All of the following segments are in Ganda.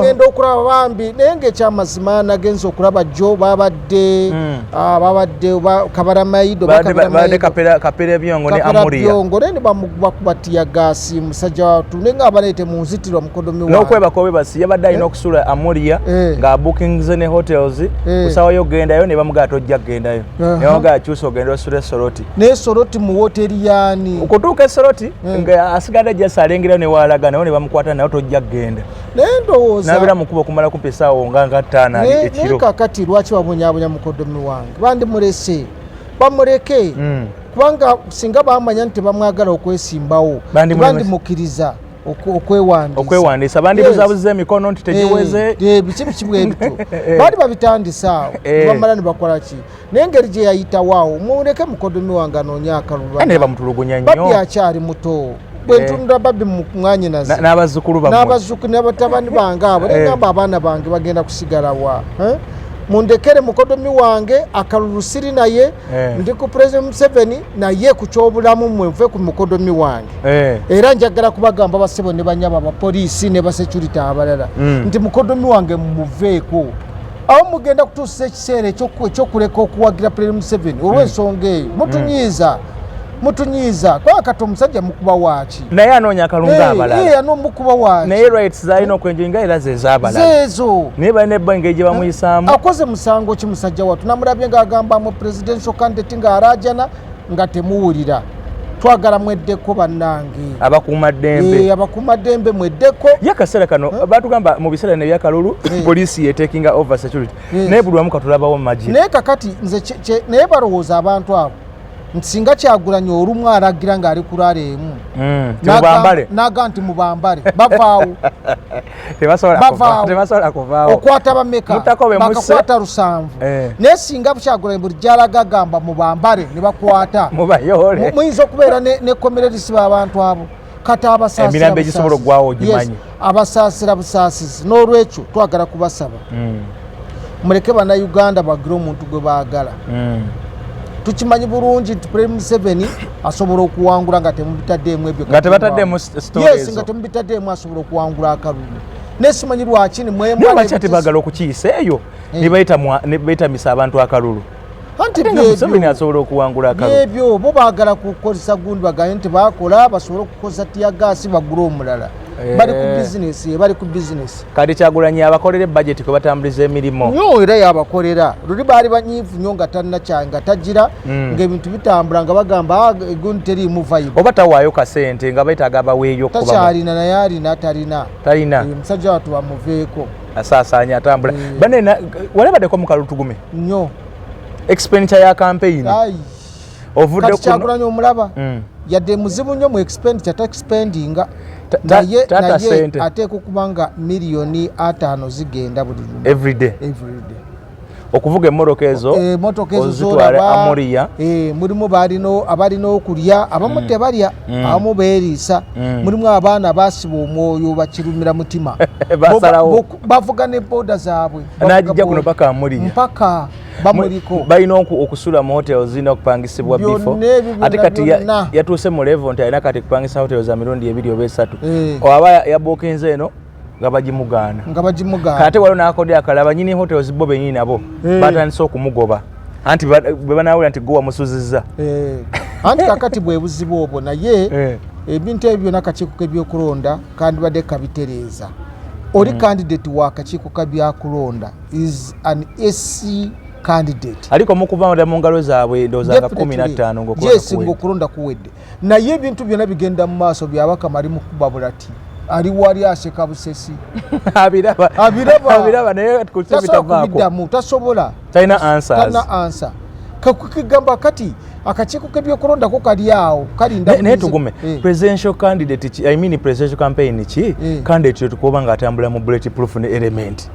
ngenda okulaba bambi naye ng'ekyamazima nagenza okulaba jo babadde Kabaramaido babadde Kapera Ebyongo ne Amuria ne bakubatiya gasi musajja watu nenga abaleete mu nzitiro mukodomi wa n'okwebaka obebasi yabadde alina okusula Amuria nga bookings ne hotels kusawayo gendayo ne bamugaa tojja gendayo newaga akyusa ogenda osula Soroti ne Soroti mu hoteli yani okutuuka e Soroti nga asigadde jasa alengerayo ne waalaga nayo ne bamukwata nayo tojja genda nendowooza nabira mukuba okumala kumpa essaawa nga 5 ekiro naye kakati lwaki babonyabonya mukodomi wange bandimulese bamuleke kubanga singa bamanya nti bamwagala okwesimbawo bandimukiriza okwewandiisa bandibuzaabuza emikono nti tegiweze biki bwe ebito baali babitandisaawo bamala ne bakola ki naye engeri gye yayitawaawo muleke mukodomi wange anoonya akalulu ne bamutulugunya nnyo babbi akyali muto bwentunula babbi mu mwanyinaze n'abazzukulu n'abatabani bange abo negamba abaana bange bagenda kusigalawa mundekere mukodomi wange akalulu siri naye ndi ku President Museveni naye ku kyobulamu mmwe nve ku mukodomi wange era njagala kubagamba basebo ne banyaba abapoliisi ne basecurity abalala nti mukodomi wange mumuveeko aho mugenda kutuusa ekiseera ekyokuleka okuwagira President Museveni olw'ensonga eyo mutunyiza kwa kati omusajja mukuba waaki naye anoonya akalunga abalala anomukuba waaki naye rights zalina okwenjoyinga era zez'abalala zeezo naye balina ebbanga gye bamuyisaamu akoze musango ki musajja watu namulabye ng'agambamu presidential candidate ng'araajana nga temuwulira twagala mweddeko bannange abakuumaddembe mweddeko ye akaseera kano batugamba mu biseera ne byakalulu poliisi yetekinga over security naye buli wamu katulabawo mu magi naye kakati nze naye balowooza abantu abo nti singa Kyagulanyi olumu alagira ng'ali kulala emu naga nti mubambale bavaawo tebasobola kuvaawo okwata bameka bakakwata 7 naye singa Kyagulanyi buli gy'alaga gamba mubambale ne bakwata muyinza okubeera n'ekkomera lisiba abantu abo kati emirambo egisobola ogwawo ogimanyi abasaasira busaasizi n'olwekyo twagala kubasaba muleke bannayuganda bagire omuntu gwe baagala tukimanyi bulungi nti President Museveni asobola okuwangula nga temubitaddeemu ebyo nga tebataddeemu yes nga temubitaddeemu asobola okuwangula akalulu nesimanyi lwaki lwaki bagala okukiyisa eyo ne beetamisa abantu akalulu anti Museveni asobola okuwangula akalulu ebyo bo baagala kukozesa gundi bagaye nti bakola basobola okukozesa tiyagaasi bagula omulala bali ku bizinesi kati Kyagulanyi abakolera budget kwe batambuliza emirimu nnyo era yabakolera luli baali banyiivu nnyo nga nga tagira ng'ebintu bitambula nga bagamba egundi teriimu vibe oba tawaayo kasente nga beetaaga abaweeyo takyalina naye alina talina musajja watu bamuveeko asaasaanya atambula banena walabaddeko mu kalulutugume nnyo expenditure ya campaign ovudde ku Kyagulanyi omulaba yadde muzibu nnyo mu expenditure taxpendinga naye ateeka okuba nga miliyoni 5 zigenda buli lumu everyday okuvuga emmotoka ezo ozitwala Amuria mulimu abalina okulya abamu tebalya abamu beeriisa mulimu abaana baasiba omwoyo bakirumira mutima bavuga ne booda zaabwe najja kuno paka Amuria mpaka bamuliko balina okusula mu hotels zina okupangisa bifo ate kati yatuuse mu level nti alina kati kupangisa hotels za mirundi 2 oba 3 oba yabokinze eno nga bagimugaana ate waliwo n'akodi akalala banyini hotels bo benyini nabo batandise okumugoba anti bwe banawulira nti gowa musuzizza anti kakati bwe buzibu obwo naye ebintu ebyo byonna akakiiko k'ebyokulonda kandibadde kabitereeza oli candidate wa akakiiko k'ebyokulonda is an SC candidate aliko mukuva mu ngalo zaabwe ndowooza nga 15 ng'okulonda kuwedde naye ebintu byonna bigenda mu maaso byabaka mali mu kuba bulati ali wali aseka busesi abiraba naye kubiddamu tasobola talina answer kakugamba kati akakiiko k'ebyokulonda ko kali awo kalinda naye tugume presidential candidate presidential campaign ki candidate tukuba nga atambula mu bulletproof ne element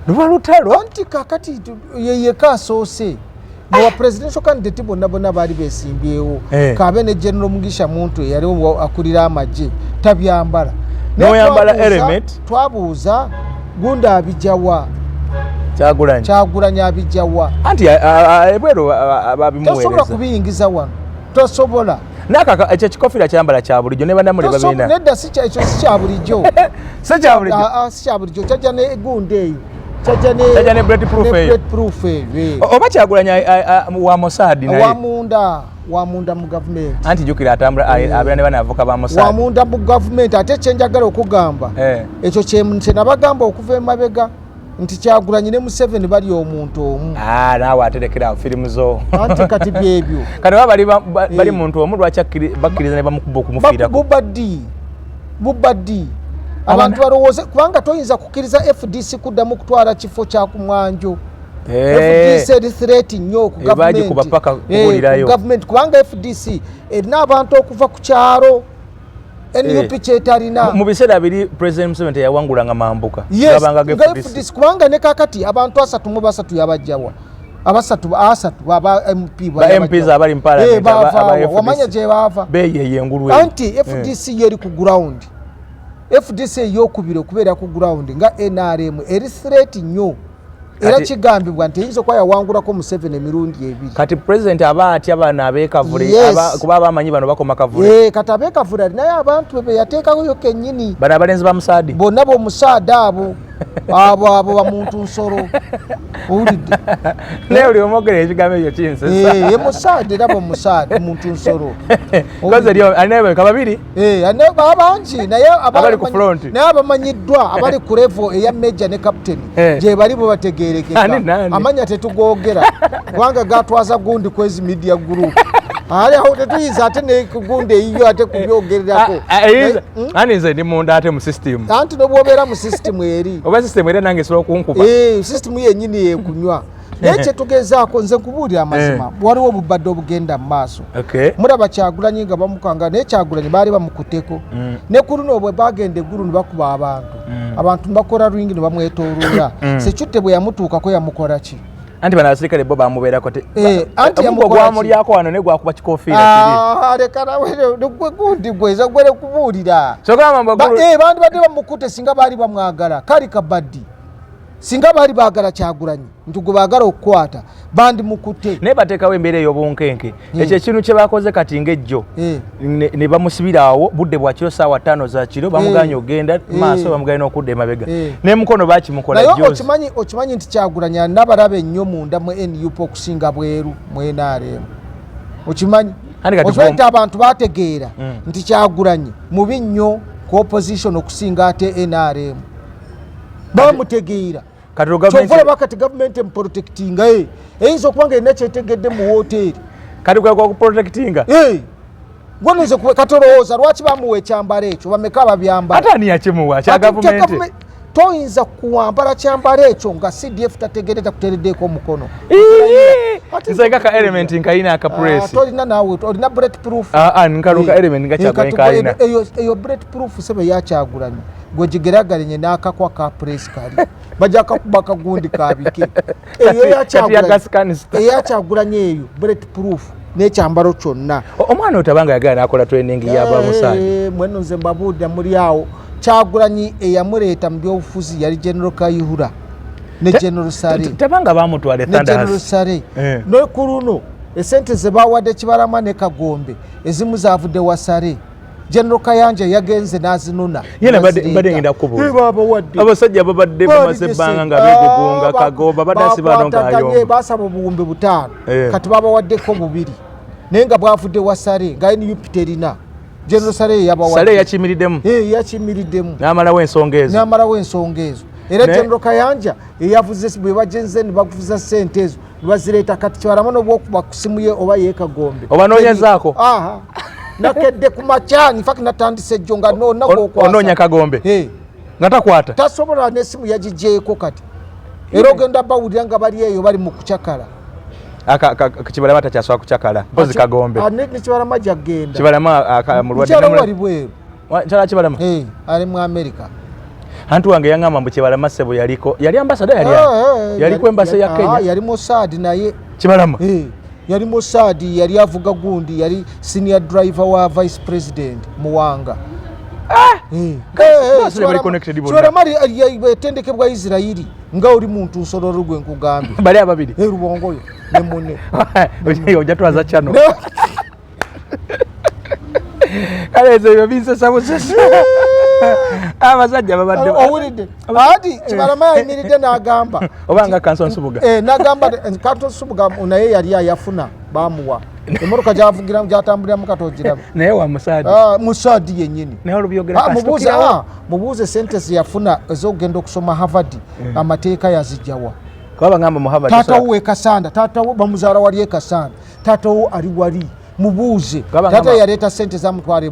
luba lutalo anti kakati yeyeka asoose Mwa presidential candidate bonna baali besimbyewo kabe ne General Mugisha Muntu yali akulira amagye tabyambala noyambala element twabuuza gunda abijawa Kyagulanyi abijawa anti ebwero ababimuweereza tosobola kubiyingiza wano tosobola Naka ekyo kikofira kyambala kya bulijjo ne banda muleba bina. Nedda si kya bulijjo. Si kya bulijjo. Si kya bulijjo kyajja ne egunde eyo. Kyajja ne bulletproof eyo. Oba Kyagulanyi wa Mossad naye. Wa munda mu government. Anti jukira atambula abira ne bana avoka ba Mossad. Wa munda mu government ate kyenjagala okugamba. Ekyo kye nabagamba okuva emabega. Nti Kyagulanyi ne Museveni bali omuntu omu. Naawe aterekera firimu zo. Anti kati byebyo. Kati bali muntu omu lwaki bakkiriza ne bamukuba okumufiirako. Bubaddi. Abantu balowooza kubanga toyinza kukkiriza FDC kuddamu kutwala kifo kya ku Mwanjo. FDC threat nnyo ku government kubanga FDC erina abantu okuva ku kyalo. NUP kyetalina mu biseera biri President Museveni yawangulanga Mambuka gabanga FDC kubanga ne kakati abantu 3 yabajjawa asatu aba MP ba MPs abali mu parliament wamanya je bava beye ngulu anti FDC yeri ku ground FDC yokubire kubeera ku ground nga NRM eri threat nnyo era kigambibwa nti yinza kwa yawangulako Museveni emirundi ebiri. Kati president abaati abana abekavule kuba abamanyi bano bakoma kavule. Kati abekavule naye abantu bebe yateekawo yo kennyini. Bana abalenzi ba Musaadi. Bonna bo Musaadi abo. abo ba muntu nsoro. Owulidde. Naye oli omogere ekigambo ekyo kinsesa. Ye Musaadi nabo Musaadi muntu nsoro. Koze lyo anabe kababiri? Anabe abangi naye abali ku front. Naye abamanyiddwa abali ku level eya major ne captain. Je bali bo bategeerekeka. Amanya tetugogera. Kubanga gatwaza gundi kwezi media group. Ali aho tetuyinza ate ne kugunde iyo ate kubyogererako. Ani nze ndi munda ate mu system. Anti no bwobera mu system eri. Oba system eri nange solo kunkuba. System yennyini yekunywa. Neche tugezaako nze kubuulira amazima. Waliwo obubadde obugenda mu maaso. Muraba Kyagulanyi nga bamukanga ne Kyagulanyi baali bamukuteko. Ne kuruno bwe bagenda eggulu ne bakuba abantu. Abantu bakola ringi ne bamwetooloola. Sekyutte bwe yamutuukako yamukola ki? Anti bana asirikale bo bamubeerako te. Anti yamukola mulyako wano ne gwakuba kikofiira kiri. Leka nawe gundi gweza gwere kubuulira. Sogamba mbagulu. Bantu badde bamukute singa baali bamwagala. Kali kabaddi. Singa bali baagala Kyagulanyi ntugo baagala okukwata bandi mukute ne bateekawo embeera ey'obunkenke ekyo ekintu kye bakoze kati ng'ejjo ne bamusibiraawo budde bwa kiro ssaawa 5 za kiro bamuganya ogenda maaso bamuganya n'okudda emabega n'emukono bakimukola jjozi. Okimanyi nti Kyagulanyi anabalaba ennyo munda mu NUP okusinga bweru mu NRM. Okimanyi nti abantu baategeera nti Kyagulanyi mubi nnyo ku opposition okusinga ate NRM bamutegeera. Kyovula bakati government emprotectinga eyinza okubanga erina kyetegedde mu woteri kati kwekwa kuprotectinga gwonoze katolowooza lwaki bamuwa ekyambalo ekyo bameka babyambala ate ani yakimuwa kya gavumenti toyinza kuwambala kyambalo ekyo nga CDF tategereza kutereddeko omukono nzega ka element nkayina akapress tolina naawe olina bulletproof nkaluka element nga Kyagulanyi kayina eyo bulletproof sebe ya Kyagulanyi gwe gigeragalenye n'akakwa ka press kali bajja kakuba kagundi kabike eya Kyagulanyi eyo bulletproof n'ekyambalo kyonna. Omwana otabanga yagala n'akola training y'aba Musaadi. Mweno nze mbabuulira muri awo Kyagulanyi eyamuleeta mu byobufuzi yali General Kayihura ne General Sare. Tabanga bamutwala Thunderous. Ne General Sare. No kuluno esente ze bawadde Kibalama ne Kagombe ezimu zaavudde wa Sare. General Kayanja yagenze nazinuna. Yena bade ngenda kubuuza. Abasajja babadde bamaze bbanga nga begugunga Kagomba badasi banongayo. Basaba obuwumbi 5. Kati babawaddeko 2. Naye nga bwavudde wa Sare nga NUP terina. General Sare yabawadde. Sare yakimiriddemu. Yakimiriddemu. N'amalawo ensonga ezo. Era General Kayanja yavuze bwe bagenze ne bakufuza ssente ezo. Bazireeta kati Kibalama n'obwokuba ku simu ye oba ye Kagombe. Obanoonyezaako. Nakedde ku makyani in fact natandise jjo nga nagwokwasa onoonya Kagombe nga takwata tasobola n'essimu yagigyeko kati era ogenda bawulira nga bali eyo bali mu kucakala Kibalama takyasobola kucakala mpozi Kagombe ne Kibalama gyagenda Kibalama mulwadde wali bweru kyala Kibalama ali mu America. Antu wange yangamba mbu Kibalama ssebo yali ambasada yaliko embasa ya Kenya yali Mossad naye Kibalama yali Mossad yali avuga gundi yali senior driver wa vice president Muwanga. Kibalama yatendekebwa Isirairi nga oli muntu nsololo gwe nkugambe bali ababiri Rubongoyo ne munne ojja twaza chano kale ezo binsesa busesa abasajja babadde owulidde ati Kibalama yayimiridde n'agamba obanga Kanso Nsubuga n'agamba Kanso Nsubuga naye yali ayafuna bamuwa emotoka gyavugira gyatambuliramu katogiramu naye wa Musaadi Musaadi yennyini naye olubyogera mubuuze sente zeyafuna ez'okugenda okusoma Harvard amateeka yazijjawa kwabangamba mu Harvard taatawo Kasanda taatawo bamuzaala wali Kasanda taatawo ali wali mubuuze taata yaleeta sente zamutwala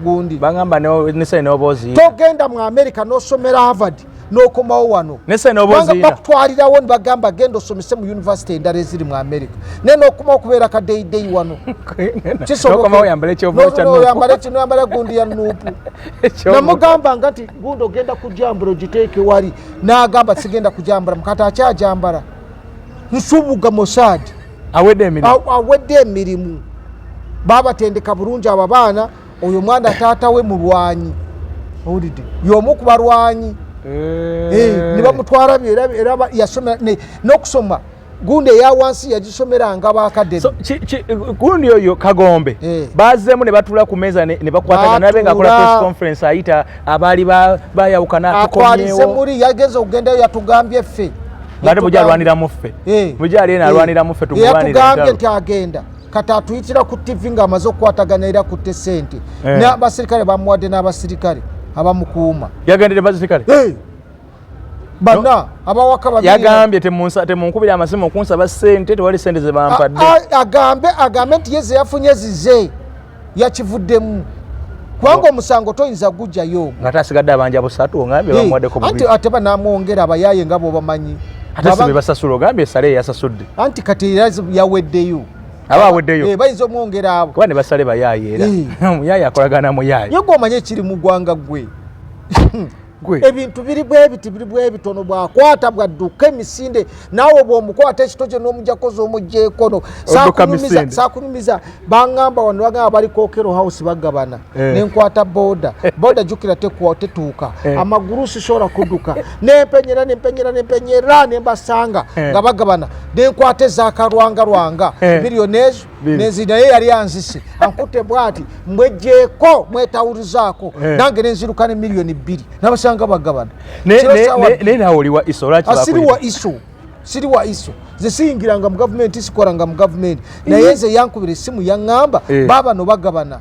gundi bagamba nese n'oboozi togenda mu America n'osomera Harvard n'okomawo wano nese n'oboozi bakutwalirawo ne bagamba genda osomese mu university endala eziri mu America naye n'okomawo kubeera kadeyideyi wano oyambale kino oyambale gundi ya nuupu namugamba nga nti gundi ogenda kujambula ogiteeke wali n'agamba sigenda kujambula mukati akyajambala Nsubuga Mossad awedde emirimu babatendeka bulungi abo abaana oyo mwana taata we mulwanyi owulidde y'omu ku balwanyi ne bamutwala era yasomera n'okusoma gundi eya wansi yagisomeranga bakadde gundi oyo Kagombe bazeemu ne batula ku meeza ne bakwatagana nabe ng'akola press conference ayita abaali bayawukana akwalize muri yagenza okugendayo yatugambye ffe bade bujalwaniramu ffe bujali ena alwaniramu ffe tugwanira yatugambye nti agenda kata tuyitira ku TV ng'amaze okukwatagana era kutte sente n'abasirikale bamuwadde n'abasirikale abamukuuma yagendere basirikale bana abawaka babiri yagambye temunkubira amasimu okunsaba sente tewali sente ze bampadde agambe nti yeze yafunye zize yakivuddemu kubanga omusango toyinza gujjayo nga tasigadde abanja busatu ongambye bamuwaddeko anti ate banamwongera abayaye nga bobamanyi ate sibe basasula ogambye esale yasasudde anti kati yaweddeyo aba aweddeyo bayinza omwongera abo kuba ne basale bayaye era omuyaye akolagana muyaye ye gw'omanye ekiri mu ggwanga gwe ebintu biri bwe bitono bwakwata bwadduka emisinde naawe bw'omukwata ekito kye n'omujjakozi omugjeekono saakunyumiza baŋŋamba wano bagamba bali Kokero House bagabana nenkwata boda jukira tetuuka amagulu sisobola kudduka nempenyera nembasanga nga bagabana nenkwata ezakalwanga miliyoni ezo nezinaye yali anzise ankutte bwati mbwejjeeko mwetawulizaako nange nenziruka ne miliyoni 2 nabasanga bagabana naye nawe oliwa iso siri wa iso ze siyingiranga mu gavumenti sikolanga mu gavumenti naye nze yankubira essimu yaŋŋamba baabano bagabana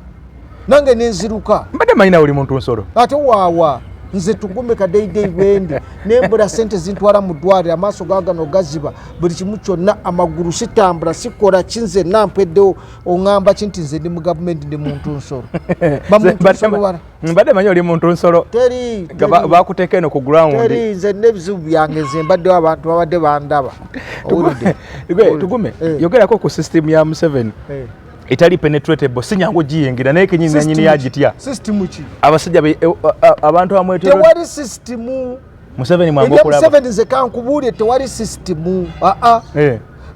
nange nenziruka mbadde manyi nawe oli muntu nsolo ate waawa nze tugume kadeyideyi bwendi nembula sente zintwala mu ddwaliro amaaso gagano gaziba buli kimu kyonna amagulu sitambula sikola kinze nampweddewo oŋŋamba kinti nze ndi mu gavumenti ndi muntu nsolo mbadde manyi oli muntu nsolo bakuteeka eno ku ground nze n'ebizibu byange nze mbaddewo abantu babadde bandaba tugume yogerako ku system ya Museveni etali penetratable sinyangu giyingira naye kenyini nanyini yagitya system ki abasajja abantu amwetero tewali system Museveni mwangu okulaba Museveni ze kankubuulye tewali system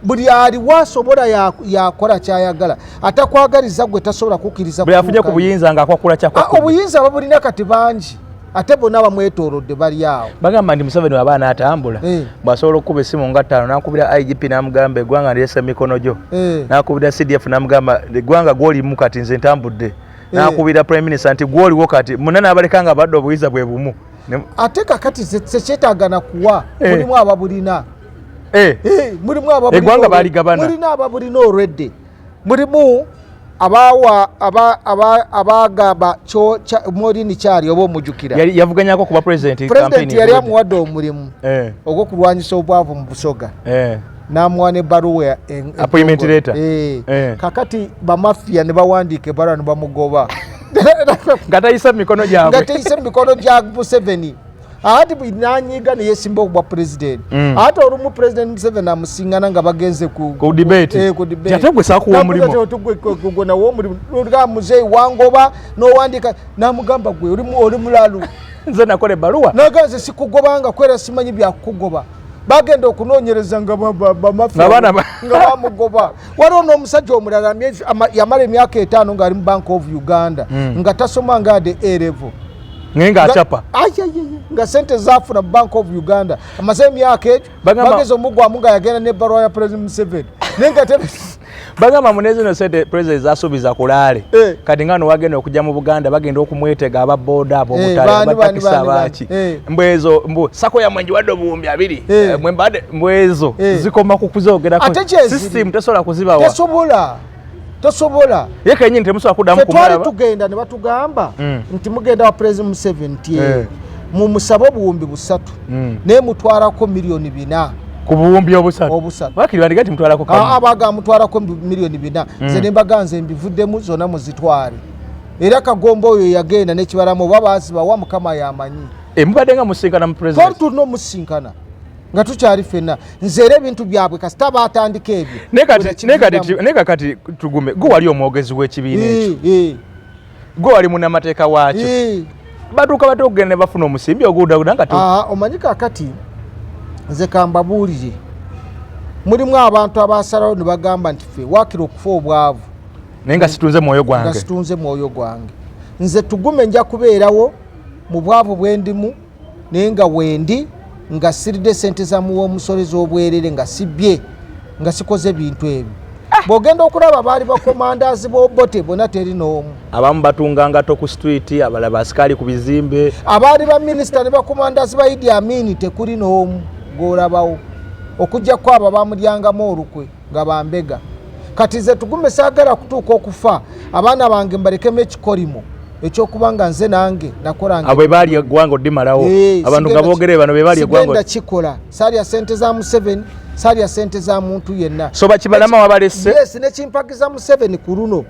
buli aliwo asobola yakola kyayagala atakwagaliza gwe tasobola kukkiriza buli afunye ku buyinza nga akwakula kyakwa obuyinza babulina kati bangi ate bonna bamwetoolodde bali awo bagamba nti Museveni waba n'atambula bw'asobola okukuba essimu nga 5 n'akubira IGP n'amugamba eggwanga ndyesa mikono gyo n'akubira CDF n'amugamba eggwanga gw'olimu kati nze ntambudde n'akubira Prime Minister nti gw'oliwo kati munna n'abaleka nga badde obuyinza bwe bumu ate kakati sekyetaagana kuwa mulimu ababulina eggwanga baaligabana mulina ababulina olwedde mulimu abagamba Morini Kyali oba omujjukira yavuganyako kuba president yali amuwadde omulimu ogw'okulwanyisa obwavu mu Busoga n'amuwa n'ebbaluwa appointment letter kakati bamafiya ne bawandiika ebbaluwa ne bamugoba nga tayisa mu mikono gya Museveni ati bwinanyiga ne yesimba okubwa president ate olumu president Museveni amusingana nga bagenze ku debate ate gwe saakuwa omulimu nawo omulimu nga muzeeyi wangoba n'owandika n'amugamba gwe oli mulalu nze nakola ebbaluwa naganze sikugobanga kwera simanyi byakugoba bagenda okunoonyereza nga bamafiya nga bamugoba waliwo n'omusajja omulala yamala emyaka 5 ng'ali mu Bank of Uganda nga tasoma nga ade A-level nga acapa nga sente zafuna mu Bank of Uganda amaze emyaka egyo bageza omugwamu nga yagenda n'ebbaluwa ya President Museveni naye nga bagamba Munezi no sente president asubiza kulale kati ngano wagenda okujja mu Buganda bagenda okumwetega ababoda abo mutale batakisa abachi mbwezo sako ya mwenji wadde obuwumbi 2 mwembade mbwezo zikoma kukuzogerako system tesobola kuzibawa tosobola yeke nyinyi temusobola kudamu kumala twali tugenda ne batugamba nti mugenda wa president Museveni mu musabo obuwumbi 3 ne mutwarako milioni 4 ku buwumbi obusatu wakiri bandigati mutwarako kama abaga mutwarako milioni 4 nze ne mbaganze mbivuddemu zona muzitware era Kagombo oyo yagenda ne kibaramo babaziba wa mukama yamanyi mubadde nga musinkana mu president tuno musinkana nga tukyali fenna nzere ebintu byabwe kasita batandika ebyo neka kati tugume go wali omwogezi w'ekibiina ekyo go wali munamateeka waakyo baduka batogende bafuna omusimbi ogudaguda nga omanyika kati nze kambabuulire mulimu abantu abasalawo ne bagamba nti ffe waakira okufa obwavu naye nga situnze mwoyo gwange nze tugume nja kubeerawo mu bwavu bwendimu naye nga wendi nga siridde sente za muwomusolezi obwerere nga sibye nga sikoze bintu ebyo bogenda okulaba baali bakomandazi bobote bona teri n'omu abamu batunganga to ku street abalaba asikali ku bizimbe abaali ba minister ne bakomandazi ba Idi Amin tekuli n'omu golabawo okujja kwabo bamulyangamu olukwe nga bambega kati ze tugume saagala kutuuka okufa abaana bange mbalekemu ekikolimo ekyokubanga nze nange nakolanga abo bali egwango dimalawo abantu nga boogere bano be bali egwango sigenda kikola sali ya sente za Museveni sali ya sente za muntu yenna so bakibalama wabalese yes ne chimpagiza Museveni ku luno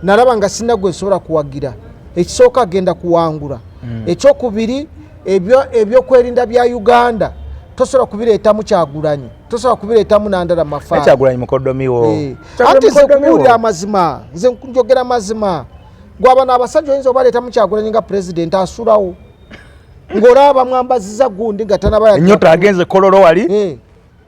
nalaba nga sinagwe sobola kuwagira ekisooka agenda kuwangula ekyokubiri ebyo kwerinda bya Uganda tosobola kubireeta mu Kyagulanyi tosobola kubireeta mu Nandala Mafaa Kyagulanyi mukodomiwo ati ze kubuulira amazima nze njogera amazima gwaba n'abasajja oyinza obaleeta mu Kyagulanyi nga president asulawo ng'olaba mwambaziza gundi nga tanaba ennyota agenze kololo wali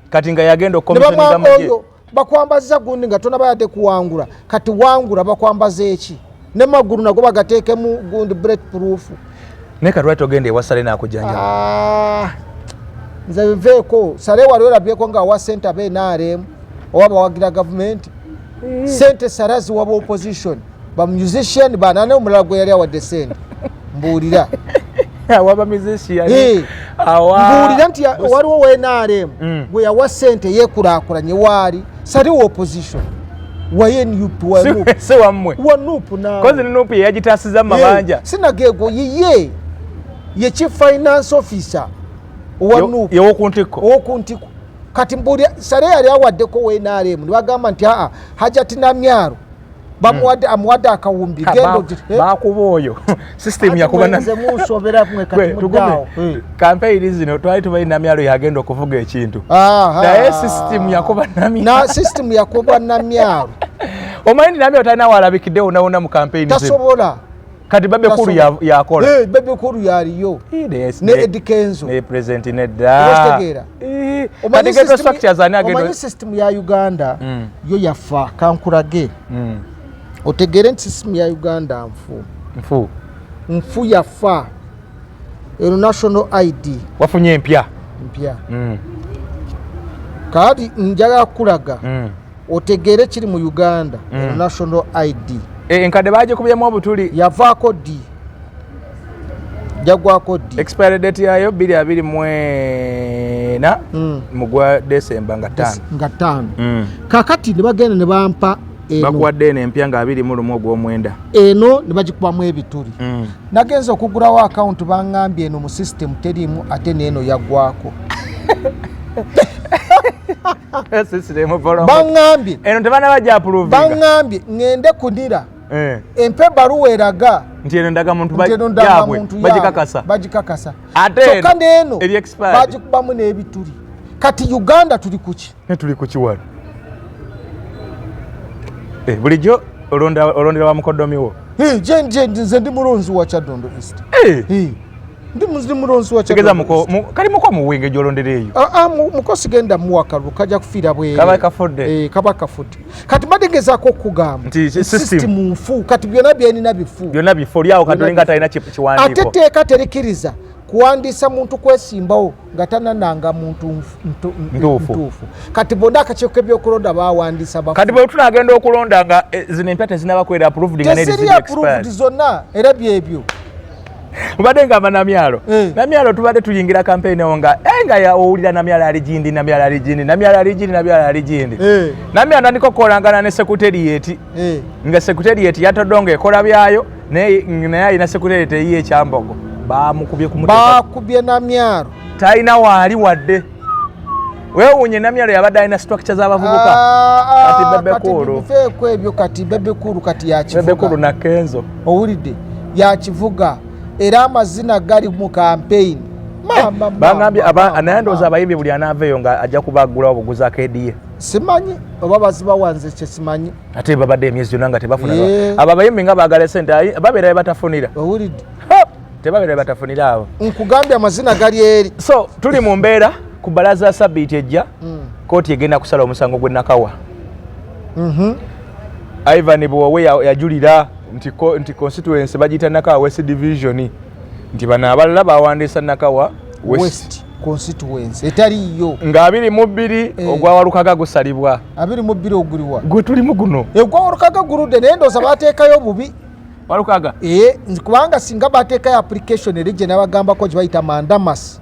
kati nga yagenda okomisoniza mujje bakwambaziza gundi nga tonaba yadde kuwangula kati wangula bakwambaza eki ne magulu nago bagateekemu gundi bulletproof ne katwali togende ewasale n'akujjanjaba nze biveeko sale wali olabyeko nga awa sente abe NRM oba bawagira gavumenti sente sarazi waba opposition ba musician banane omulala gwe yali awadde sente mbuulira waba musician mbuulira nti waliwo NRM gwe yawa sente yeekulaakulanye waali saliwo opposition waye nupu se wammwe wa nupu na kozi nupu yagitasiza mabanja sinagego ye chief finance officer wa nupu yokuntiko kati mbuulira sale yali awaddeko NRM nibagamba nti Hajati Namyaro bamuwadde amuwadde akawumbi gendo bakuboyo system yakuba nze musobera kumwe kati mudawo campaign zino twali tubayi Namyaro yagenda okuvuga ekintu naye system yakuba Namyaro na system yakuba Namyaro omanyi Namyaro tana walabikidde unaona mu campaign zino tasobola kati babe kuru yakola babe kuru yaliyo ne Edikenzo ne president ne da omanyi system ya Uganda yo yafa kankurage otegere nti system ya Uganda mfu yafa eno national ID wafunye mpya kadi njagala kulaga otegere kiri mu Uganda eno national ID enkade baje kubyemu obutuli yavaako di jagwako di expiry date yayo 2024 mugwa December nga 5 kakati ne bagenda ne bampa bakuwadde n'empya nga 21 ogw'omwenda eno ne bagikubamu ebituli nagenza okugulawo account bangambye eno mu system terimu ate n'eno yaggwako bangambye eno tebana bajja approve bangambye ngende kunira empe baruwa eraga nti eno ndaga muntu bagikakasa ate neno bagikubamu n'ebituli kati Uganda tuli kuki wano bulijjo olondera wa mukodomiwo nze ndi mulonzi wa Kyadondo East ndi mulonzi wa Kyadondo kali muko muwenge gyolondera eyo muko sigenda muwakalu kajja kufiira bwe kaba kafudde kati bategezaako okugamba nti system nfu kati byonna byenina bifu lyawo katolinga talina kiwandiiko ate teeka terikiriza kuwandiisa muntu kwesimbawo nga tanananga muntu ntuufu kati bonna akakiiko k'ebyokulonda bawandiisa kati bwe tunagenda okulonda nga zino empya tezinabakwera approved nga tesiri approved zonna era byebyo mubadde ngamba namyalo namyalo tubadde tuyingira campaign ewo nga owulira namyalo ali gindi namyalo ali gindi namyalo nandiko kukolangana ne secretariat nga secretariat yatodonga ekola byayo naye alina secretariat eyiye ekyambogo bakubye namyalo talina waali wadde weewuunye namyalo yabadde alina structure z'abavubuka kati bebekulu ebyo kati bebekulu kati yakivuga bebekulu nakenzo owulidde yakivuga era amazina gali mu campaign bangambye naye ndowooza abayimbi buli anaaveeyo nga ajja kubagula obuguzi akediye simanyi oba bazibawanze kye simanyi ate babadde emyezi yonna nga tebafuna abo abayimbi nga baagala sente babeera batafunira owulidde tebabeera batafunira abo nkugambye amazina gali eri so tuli mu mbeera ku balaza ya sabiiti ejja kooti egenda kusala omusango gwe Nakawa Ivan Buwawe yajulira nti constituency bagiyita Nakawa West Division nti bano abalala bawandiisa Nakawa West constituency etaliyo nga 22 ogwawalukaga gusalibwa 22 oguliwa gwe tulimu guno ogwawalukaga guludde naye ndooza bateekayo bubi walukaga kubanga singa bateekayo application eri gye nabagambako gye bayita mandamas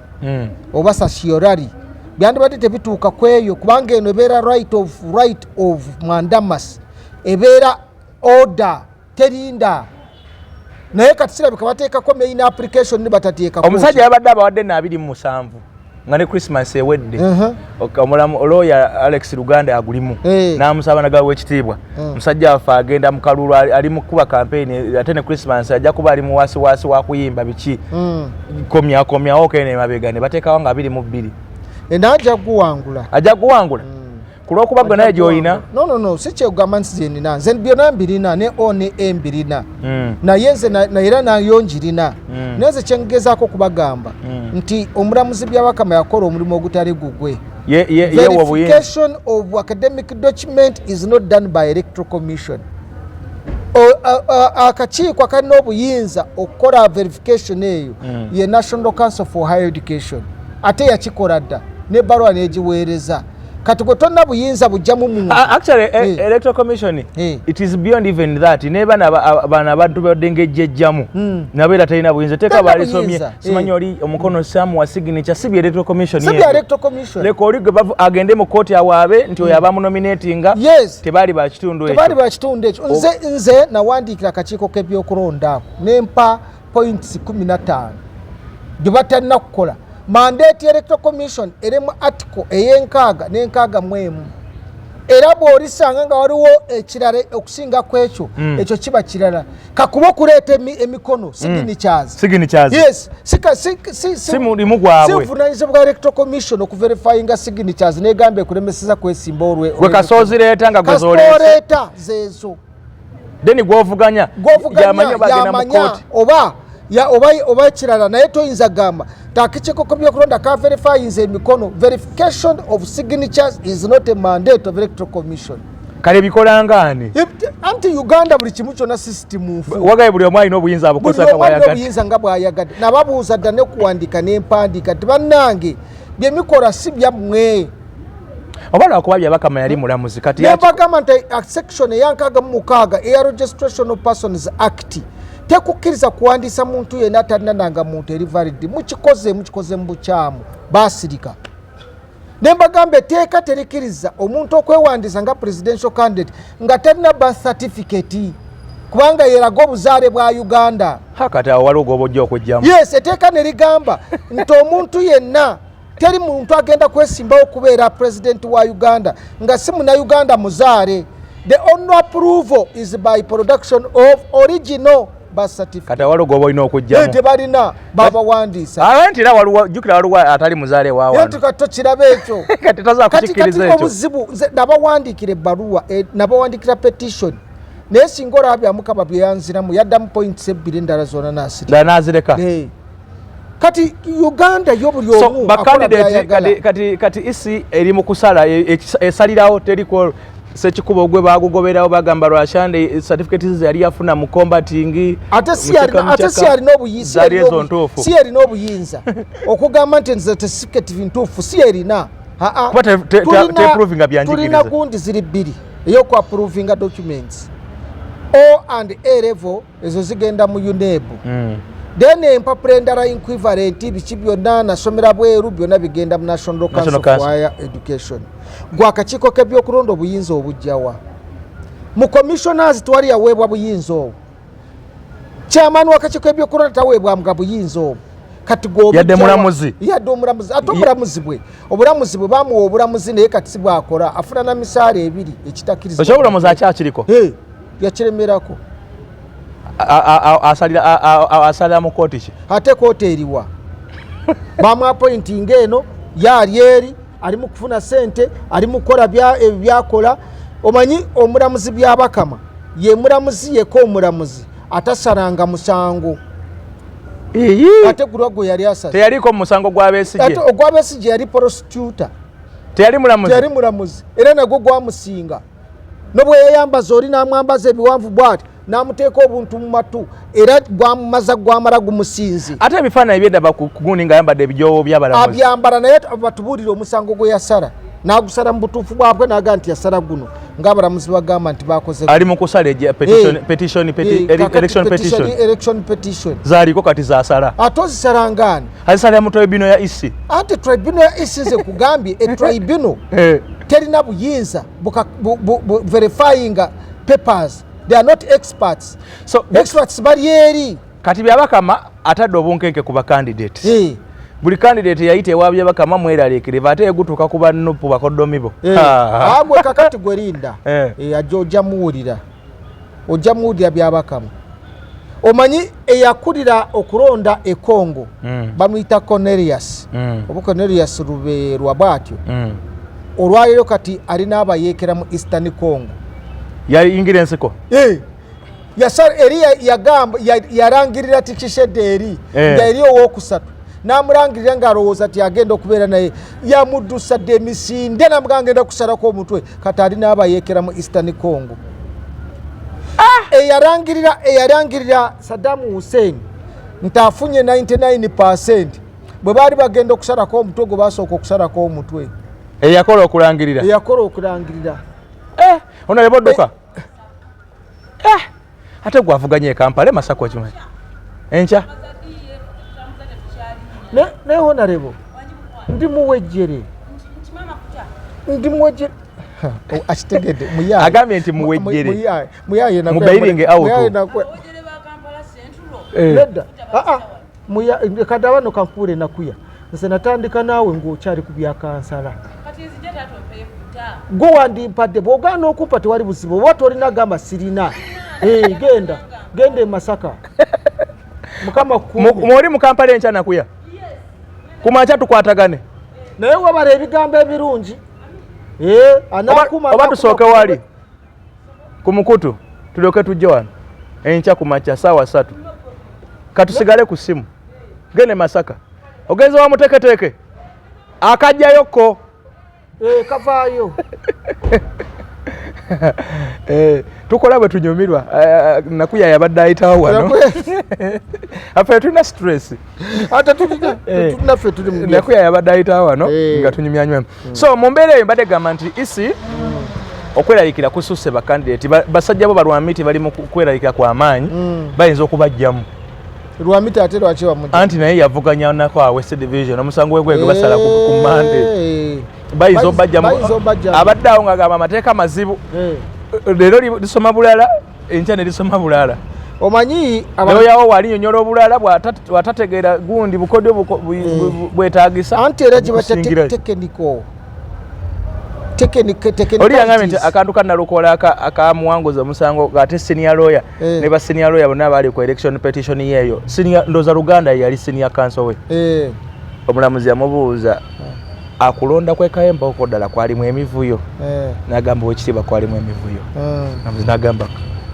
oba sasiorari byandibadde tebituuka ku eyo kubanga eno ebeera right of mandamas ebeera order terinda naye kati sirabika bateekako main application ne batateekako omusajja yabadde abawadde na 27 nga ne Christmas ewedde omulamu lawyer Alex Luganda agulimu n'amusaba nagawe w'ekitiibwa musajja afa agenda mu kalulu ali mu kuba campaign ate ne Christmas ajja kuba ali mu wasi wa kuyimba biki komya okene mabega ne bateekawo nga 22 enajja guwangula ajja guwangula kulwokuba gwe naye gy'olina no si kyegamba nti zenina nze byonna mbirina ne one mbirina naye nze era nayo njirina naye nze kyengezaako kubagamba nti omulamuzi Byabakama yakola omulimu ogutali gugwe verification of academic document is not done by electoral commission akakiiko akalina obuyinza okukola verification eyo ye National Council for Higher Education ate yakikola dda n'ebbaluwa n'egiweereza kati gwe tonna buyinza bujjamu muntu actually electoral commission it is beyond even that neba bana abantu badengejjejjamu nabeera talina buyinza teka balisomye simanyi oli omukono samu wa signature sibi electoral commission leko oli gwe agende mu kooti awaabe nti oyo abamu nominatinga tebali ba kitundu ekyo nze nawandiikira akakiiko k'ebyokulonda ako nempa points 15 gye batalina kukola mandate electoral commission erimu article eyenkaaga n'enkaaga mwemu era bw'olisanga nga waliwo ekirala okusinga ku ekyo ekyo kiba kirala kakuba okuleeta emikono signatures yes si mulimu gwabwe sivunaanyizibwa bwa electoral commission okuverifyinga signatures n'egamba ekulemeseza kwesimba gwe kasoozireeta nga gwezoleeta zeezo deni gw'ovuganya yamanya bagenda mu kooti oba ekirala naye toyinza gamba takikiiko k'ebyokulonda ka verifyinze emikono verification of signatures is not a mandate of electoral commission kale bikolangani anti Uganda buli kimu kyonna system wagaye buli omu alina obuyinza obuyinza nga bwayagadde nababuuza dda nekuwandiika n'empandiika tibannange byemikola si byammwe oba lwakuba Byabakama yali mulamuzi kati nebagamba nti section eyankaaga mu mukaaga eya registration of persons act tekukkiriza kuwandiisa muntu yenna atalinananga muntu eri valid mukikoze mu bukyamu basirika nembagamba etteeka terikiriza omuntu okwewandiisa nga presidential candidate nga talina birth certificate kubanga yeraga obuzaale bwa Uganda kati awo waliwo gw'obojja okujjamu yes etteeka nerigamba nti omuntu yenna teri muntu agenda kwesimbawo okubeera president wa Uganda nga si munnauganda muzaale. The only approval is by production of original birth certificate. Kata walo gobo ino okujjamu. Tebalina baba wandisa. Abantu era waliwo jukira waliwo atali muzaale waawo. Yetu kato kirabe ekyo. Kati taza kusikiriza ekyo. Obuzibu nabawandikire ebbaluwa nabawandikira petition. Naye singa olabya mukaba byanziramu yaddamu points ebbiri endala zonna n'asirika. N'azireka. Kati Uganda yo buli omu akola kati isi eri mu kusala esalirawo teriko Sekikubo gwe bagugoberawo bagamba lwashande certificate ze yali yafuna mu combating ate si yali n'obuyinza okugamba nti nze certificate bintuufu si erina tulina gundi ziri bbiri ey'oku approvinga documents O and A level ezo zigenda mu UNEB then empapula endala equivalent biki byonna nasomera bweru byonna bigenda mu National Council of Higher Education. Gwakakiiko k'ebyokulonda obuyinza obujjawa mu commissioners twali yaweebwa buyinza obwo, chairman w'akakiiko k'ebyokulonda taweebwa mga buyinza obwo kati yadde omulamuzi ate obulamuzi bwe bamuwa obulamuzi naye kati si bwakola afuna na misaala ebiri ekitakkirizibwa ekyobulamuzi akyakiriko yakiremerako asalira mu kooti ki ate kooti eriwa bamu appointing eno yali eri ali mu kufuna sente ali mu kukola byakola. Omanyi omulamuzi byabakama ye mulamuzi yeko omulamuzi atasalanga musango ate gulwago yali asasa teyaliko musango gw'Abesigye ate ogw'Abesigye yali prosecutor teyali mulamuzi era nagwo gwamusinga nobwe yayambaza oli n'amwambaza ebiwanvu bwati n'amuteeka obuntu mu matu era gwamumaza gwamala gumusinzi ate ebifaananyi byedaba ku gundi ng'ayambadde ebijowo by'abalamuzi abyambala naye batubuulire omusango gwe yasala n'agusala mu butuufu bwabwe n'aga nti yasala guno ng'abalamuzi bagamba nti bakoze ali mu kusala election petition zaaliko kati zaasala ate ozisala ngaani azisalira mu tribunal ya isi anti tribunal ya isi nze kugambye tribunal terina buyinza verifying papers. They are not experts. So experts bali eri kati byabakama atadde obunkenke ku bakandidate buli candidate yayite ewa byabakama mweraliikiriva ate egutuuka ku bannupu bakoddomi bo agwe kakati gwerinda ojja muwulira byabakama. Omanyi eyakulira okulonda e Congo bamuyita Cornelius oba Cornelius Ruberwa bwatyo olwaleero kati alina abayeekera mu Eastern Congo yayingira ensiko yasala eri yagamba yarangirira tikishedde eri nga eri owookusatu n'amulangirira ng'alowooza ti agenda okubeera naye yamuddusadde emisinde namugamba ngenda kusalako omutwe kati alina abayeekera mu Eastern Congo. eyarangirira Saddam Hussein nti afunye 99% bwe baali bagenda okusalako omutwe gwe basooka okusalako omutwe eyakola okulangirira ono yabodduka ate gwavuganye e Kampala Masako kimanyi enkya ne honorable ndi muwejjere akitegedde agambye nti muwejjere muyaye mubairinge auto nedda kadde bano kankuule nakuya nze natandika naawe ng'okyali ku bya kansala gwe wandimpadde bw'ogaana okumpa tewali buzibu oba tolina gamba sirina genda e Masaka mukama mwoli mu Kampala enkya nakuya kumakya tukwatagane naye wabala ebigambo ebirungi oba tusooke wali ku mukutu tulyoke tujje wano enkya kumakya saawa 3 katusigale ku simu gende Masaka ogenze wa muteeketeeke akajjayokko kavaayo tukola bwe tunyumirwa nakuya yabadde ayitawo wano afe tulina stress ate tulinaffe tuli nakuya yabadde ayitawo wano nga tunyumyanywemu so mu mbeera eyo mbadde gamba nti isi okweraliikira kususse bakandidate basajja bo balwamiti bali mu kweraliikira kw'amaanyi bayinza okubajjamu lwamiti ate lwaki bamujja anti naye yavuganya nako a West Division omusango wegwege basala ku Mande bayinza obajjamu abadde awo ng'agamba amateeka mazibu leero lisoma bulala enkya ne lisoma bulala omanyi lero yawo walinyonyola obulala bwatategeera gundi bukodyo bwetaagisa anti era gibata tekeniko oli yangambye nti akantu kannalukola akamuwanguza omusango ate senior lawyer ne ba senior lawyer bonna baali ku election petition yeeyo ndoza Luganda yali senior counsel we omulamuzi yamubuuza akulonda kwe Kayemba okwo ddala kwalimu emivuyo n'agamba wekitiibwa kwalimu emivuyo namuzi n'agamba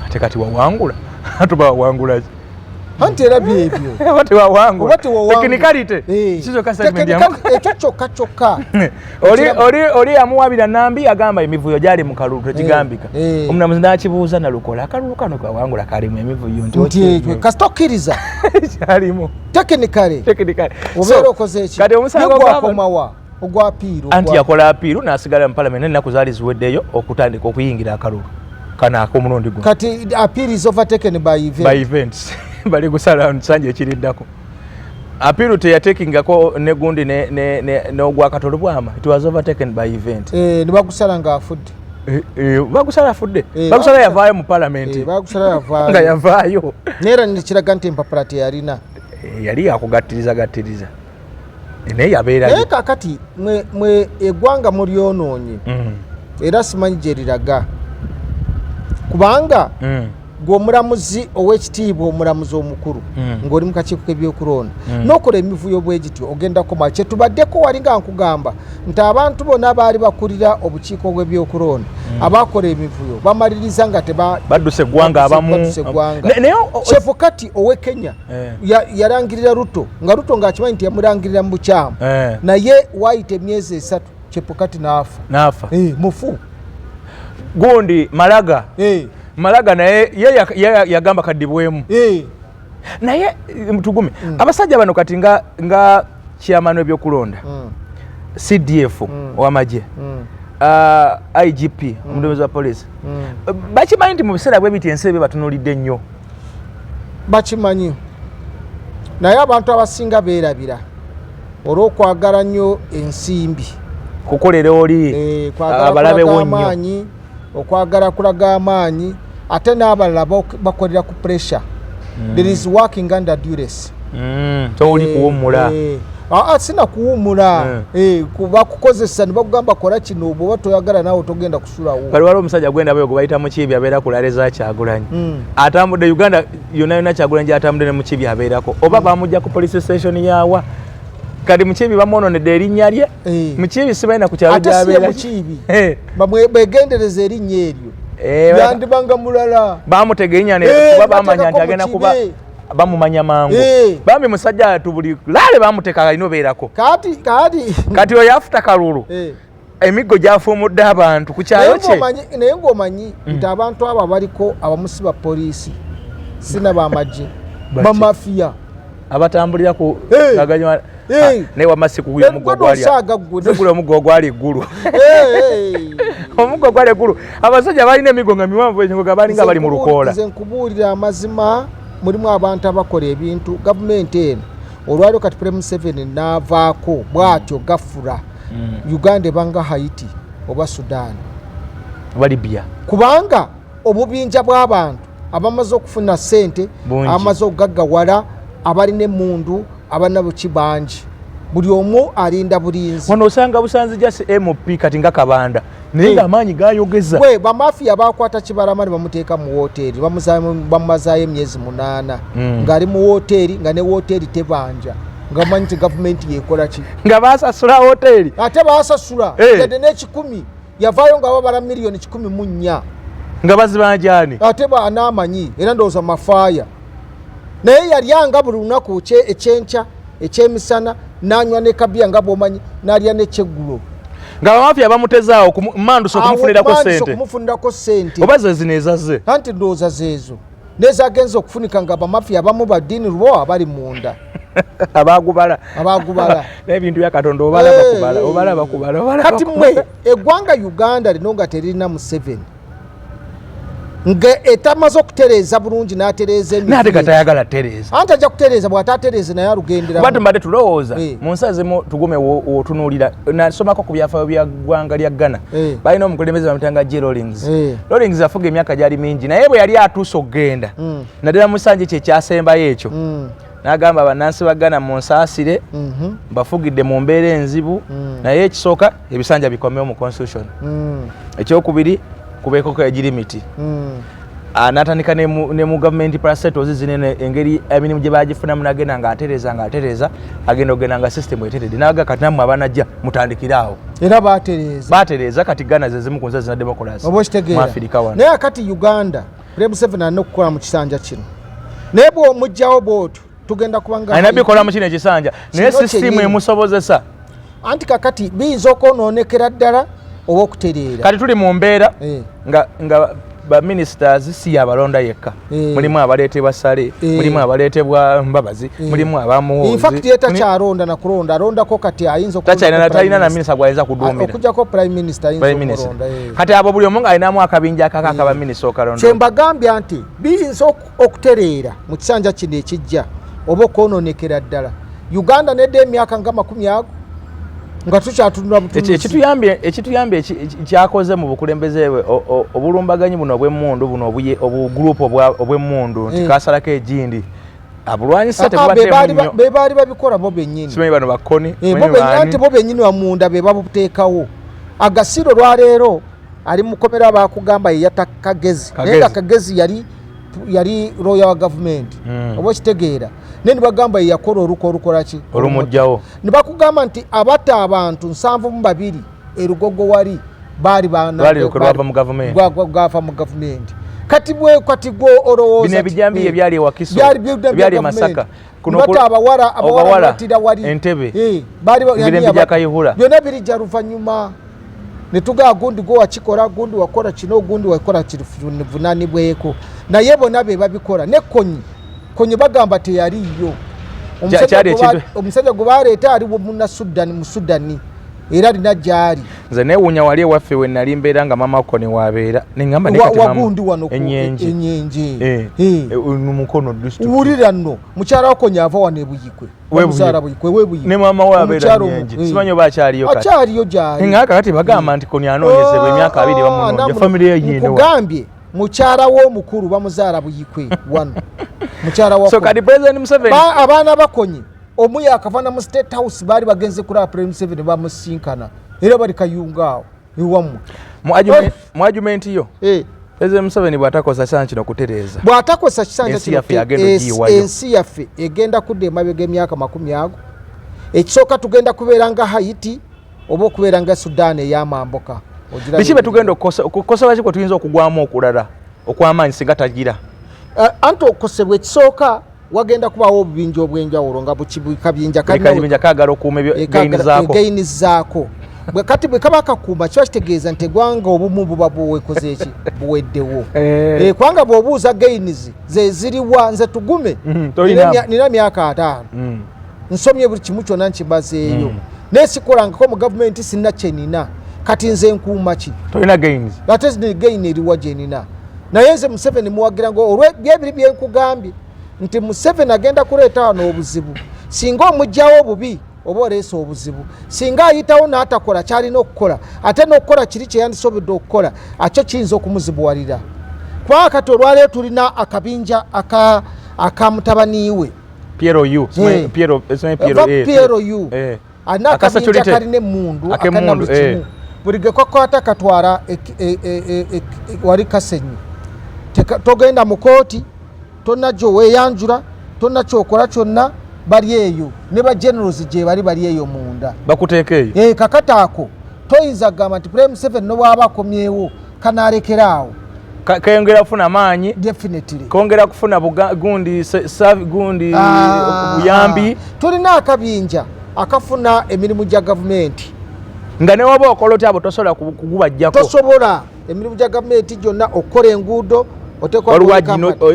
ate kati wawangula atuba wawangula anti era byebyo bati wawangu technicality sizo kasalimenti ekyo kyokka oli amuwabira nambi agamba emivuyo gyali mu kalulu tekigambika omunamuzi n'akibuuza nalukola akalulu kano kawangula kalimu emivuyo nti kasita okkiriza kyalimu technically obeera okoze eki kati omusango gwakomawa ogwa apiiru anti yakola apiiru n'asigala mu palamenti ennaku zaali ziweddeyo okutandika okuyingira akalulu kana ak'omulundi guno kati appeal is overtaken by events bali gusala nsanje ekiriddako appeal teyatekingako ne gundi n'ogwa katolo bwama it was overtaken by event ne bagusala nga afudde bagusala afudde bagusala yavaayo mu palamenti bagusala yavaayo nga yavaayo neera nekiraga nti empapula teyalina yali yakugattiriza naye yabeera naye kakati mwe eggwanga mulyonoonye era simanyi gye liraga kubanga gw'omulamuzi ow'ekitiibwa omulamuzi omukulu ng'oli mu kakiiko k'ebyokulonda n'okola emivuyo bwe gityo ogenda koma kye tubaddeko wali nga nkugamba nti abantu bonna baali bakulira obukiiko bw'ebyokulonda abaakola emivuyo bamaliriza nga badduse eggwanga abamu kyefu kati ow'e Kenya yalangirira Ruto nga Ruto ng'akimanyi nti yamulangirira mu bukyamu naye waayita emyezi 3 kyefu kati n'afa mufu gundi Malaga naye yagamba kadibwemu naye mtugume abasajja bano kati nga chairman w'ebyokulonda CDF ow'amagye IGP omuduumizi wa poliisi bakimanyi nti mu biseera bwe biti ensi ebe batunulidde nnyo bakimanyi naye abantu abasinga beerabira olw'okwagala nnyo ensimbi kukolera oli abalabe wonnyo okwagala kulaga amaanyi ate n'abalala bakolera ku pressure there is working under duress toli kuwummula sina kuwummula bakukozesa ne bakugamba kola kino bw'oba toyagala naawe togenda kusulawo kali waliwo omusajja gwenda bwe bayita Mukiibi abeera ku lale za Kyagulanyi atambudde Uganda yonna Kyagulanyi gy'atambudde ne Mukiibi abeerako oba bamujja ku police station yawa kati Mukiibi bamwononedde erinnya lye Mukiibi sibalina ku kyalo gy'abeera Mukiibi begendereza erinnya eryo yandibanga mulala bamutegenya kuba bamanya nti agenda kuba bamumanya mangu bambi musajja atu buli lale bamuteka alina obeerako kati oyo afuta kalulu emiggo gyafumudde abantu ku kyalo kye naye ng'omanyi nti abantu abo abaliko abamusiba poliisi sina bamagye bamafiya abatambulira ku aganywa naye wamasi kuguya omuggo ogwali eggulu omuggo ogwali eggulu abasajja balina emiggo nga miwanvu ekyo nga balinga bali mu lukoola nze nkubuulira amazima mulimu abantu abakola ebintu gavumenti eno olwaliro kati Prime Museveni n'avaako bw'atyo gafula Uganda ebanga Haiti oba Sudan oba Libya kubanga obubinja bw'abantu abamaze okufuna ssente abamaze okugaggawala abalina emmundu abanabo kibangi buli omu alinda bulinzi wano osanga busanzi jasi MP kati nga Kabanda naye ng'amaanyi gayogeza bamafiya bakwata Kibaramani bamuteeka mu woteeri bamumazaayo emyezi 8 ng'ali mu woteeri nga ne woteeri tebanja nga manyi nti gavumenti yekola ki nga basasula woteeri ate basasula yadde n'ekikumi yavaayo nga babala miliyoni 14 nga bazibanjani ate banaamanyi era ndowooza mafaaya naye yalyanga buli lunaku ekyenkya ekyemisana n'anywa ne kabiya nga bw'omanyi n'alya n'ekyeggulo nga bamafiya bamutezaawo manduso okumufunirako ssente oba ze zino ezaze anti ndowooza zeezo nezagenza okufunika nga bamafiya abamu baddiini lubo abali munda abagubala n'ebintu bya Katonda obalaba kubala kati mmwe eggwanga Uganda lino nga teririna Museveni nga etamaze okutereeza bulungi n'atereeza nate katayagala tereeza anti ajja kutereeza bw'ataatereeza naye alugendera bati mbadde tulowooza mu nsi ezimu tugume wotunuulira nasomako ku byafaayo bya ggwanga lya Ghana balina omukulembeze bamutanga J. Rawlings afuga emyaka gyali mingi naye bwe yali atuuse okugenda naddala musanje kye kyasembayo ekyo n'agamba bannansi ba Ghana munsaasire mbafugidde mu mbeera enzibu naye ekisooka ebisanja bikomewo mu constitution ekyokubiri kubeeko egirimiti n'atandika ne mu gavumenti parasetals zinene engeri emirimu gye bagifunamu n'agenda ng'atereeza agenda okugenda nga system eteredde n'aga kati nammwe abanajja mutandikire awo era baatereeza kati Ghana ze zimu ku nsi zina democracy mu Afirika wano naye kati Uganda Prime Museveni alina okukola mu kisanja kino nebo mujjawo botu tugenda kubanga aina bikola mu kino kisanja naye system emusobozesa anti kakati bizo kononekera ddala oba okutereera kati tuli mu mbeera nga ba ministers si abalonda yekka mulimu abaleetebwa sale mulimu abaleetebwa mbabazi mulimu abamuwozi in fact yeta kyaronda na kulonda alondako kati ayinza talina na minister gwayinza kuduumira okujjako prime minister ayinza okulonda kati abo buli omu ng'alinamu akabinja akakaka ba minister okalonda kyembagambya nti biyinza okutereera mu kisanja kino ekijja oba okwononekera ddala Uganda nedda emyaka nga 10 nga tukyatunula butunuzi ekituyambye kyakoze mu bukulembeze obulumbaganyi buno obw'emmundu buno obugrupu obw'emmundu nti kasalako egindi abulwanyisa tebubaddemu be baali babikola bo bennyini simanyi bano bakkoni nti bo bennyini wamunda be babuteekawo agasiro lwaleero ali mukomera bakugamba yeyata Kagezi naye nga Kagezi yali royal government oba kitegeera nene bagamba yakola olukolaki olumujjawo ne bakugamba nti abata abantu 72 erugogo wali bali gwava mu government kati bwe kati go olowooza bino ebijambi ebyali ewakiso byali e Masaka kuno abawala batira wali Entebbe bali byakayihula byonna birijja luvannyuma ne tugaa gundi go wakikola gundi wakola kino gundi wakola kivunaanibweko naye bonna be babikola ne konyi bagamba teyaliyo omusajja gwe baleeta ali mu Sudani era alina gyali nze neewuunya wali ewaffe we nali mbeera nga mama ko ne wabeera neŋŋamba wagundi wano enyenje mukono district wulira nno mukyala wakonya ava wano ebuyikwe ne mama we abeera enyenje simanyi oba akyaliyo kati akyaliyo gyali neŋŋamba kakati bagamba nti koni anoonyezebwa emyaka 2 bamunoonya famire ye yino kugambye mukyala w'omukulu bamuzaala buyikwe wano mukyala wa so kati President Museveni abaana bakonye omu yakavana mu State House bali bagenze kuri President Museveni bamusinkana era bali kayunga iwamu mu argument yo President Museveni bwatakosa kisanja kino kutereeza bwatakosa kisanja kino ensi yaffe egenda kudda emabega emyaka 10 ekisooka tugenda kubeera nga Haiti oba okubeera nga Sudan ey'amamboka biki bye tugenda okukosebwa kiko tuyinza okugwamu okulala okw'amaanyi singa tagira anti okukosebwa ekisooka wagenda kubawo obubinja obw'enjawulo nga kabinja kagala okuuma egaini zaako kati bwe kaba kakuuma kiba kitegeeza nti egwanga obumu buba buwekoze eki buweddewo kubanga bw'obuuza gainizi ze ziriwa nze tugume nina myaka 5 nsomye buli kimu kyonna nkibazeeyo naye sikolangako mu gavumenti sinna kyenina kati nze nkuuma ki tolina gains ate zino gaini eriwa gyenina naye nze Museveni muwagira ngo olw'ebyebiri byenkugambye nti Museveni agenda kuleeta wano obuzibu singa omugjawo obubi oba oleesa obuzibu singa ayitawo n'atakola kyalina okukola ate n'okukola kiri kye yandisobodde okukola akyo kiyinza okumuzibuwalira kubanga kati olwaleero tulina akabinja aka mutabaniiwe PROU alina akabinja kalina emmundu akanna buli kimu buli gekakwata katwala wali Kasenyi togenda mu kooti tonna gyoweeyanjula tonna kyokola kyonna bali eyo ne ba generals gye bali eyo munda bakuteeka eyo kakati ako toyinza kugamba nti Prime Museveni no bw'aba akomyewo kanalekeraawo kayongera kufuna amaanyi definitely kongera kufuna gundi buyambi tulina akabinja akafuna emirimu gya gavumenti nga ne waba okola oti abo tosobola kugubajjako tosobola emirimu gya gavumenti gyonna okukola enguudo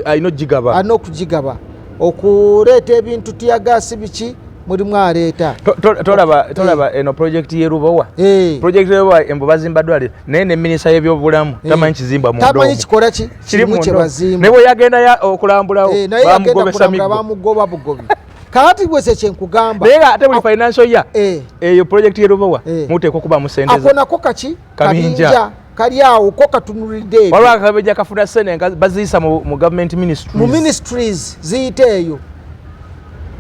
alina okugigaba okuleeta ebintu tiyagaasi biki mulimu aleeta tolaba eno projekiti y'erubowa projekiti y'erubowa embo bazimba ddwaliro naye ne minisita y'ebyobulamu tamanyi kizimba tamanyi kikola ki kirimu kye bazimba ne bwe yagenda okulambulawo bamugoba bugobi kakati bwese kyenkugamba naye ate buli financial ya eyo projekiti y'erubowa muteekwa okuba musendeza ako nako kaki kabinja kali awo ko katunulidde ebyo waliwo akabinja kafuna ssente baziyisa mu government ministries ziyite eyo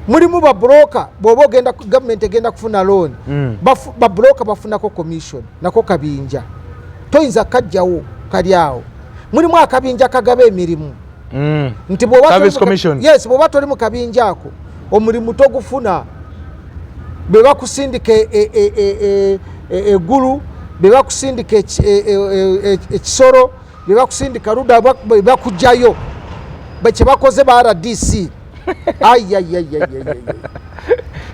mulimu babroka bw'oba ogenda gavumenti egenda kufuna loan babroka bafunako commission nako kabinja toyinza kajjawo kali awo mulimu akabinja kagaba emirimu nti bw'oba toli mu kabinja ako omulimu togufuna bwe bakusindika eggulu bwe bakusindika ekisoro bwe bakusindika luda bwe bakugjayo kye bakoze ba RDC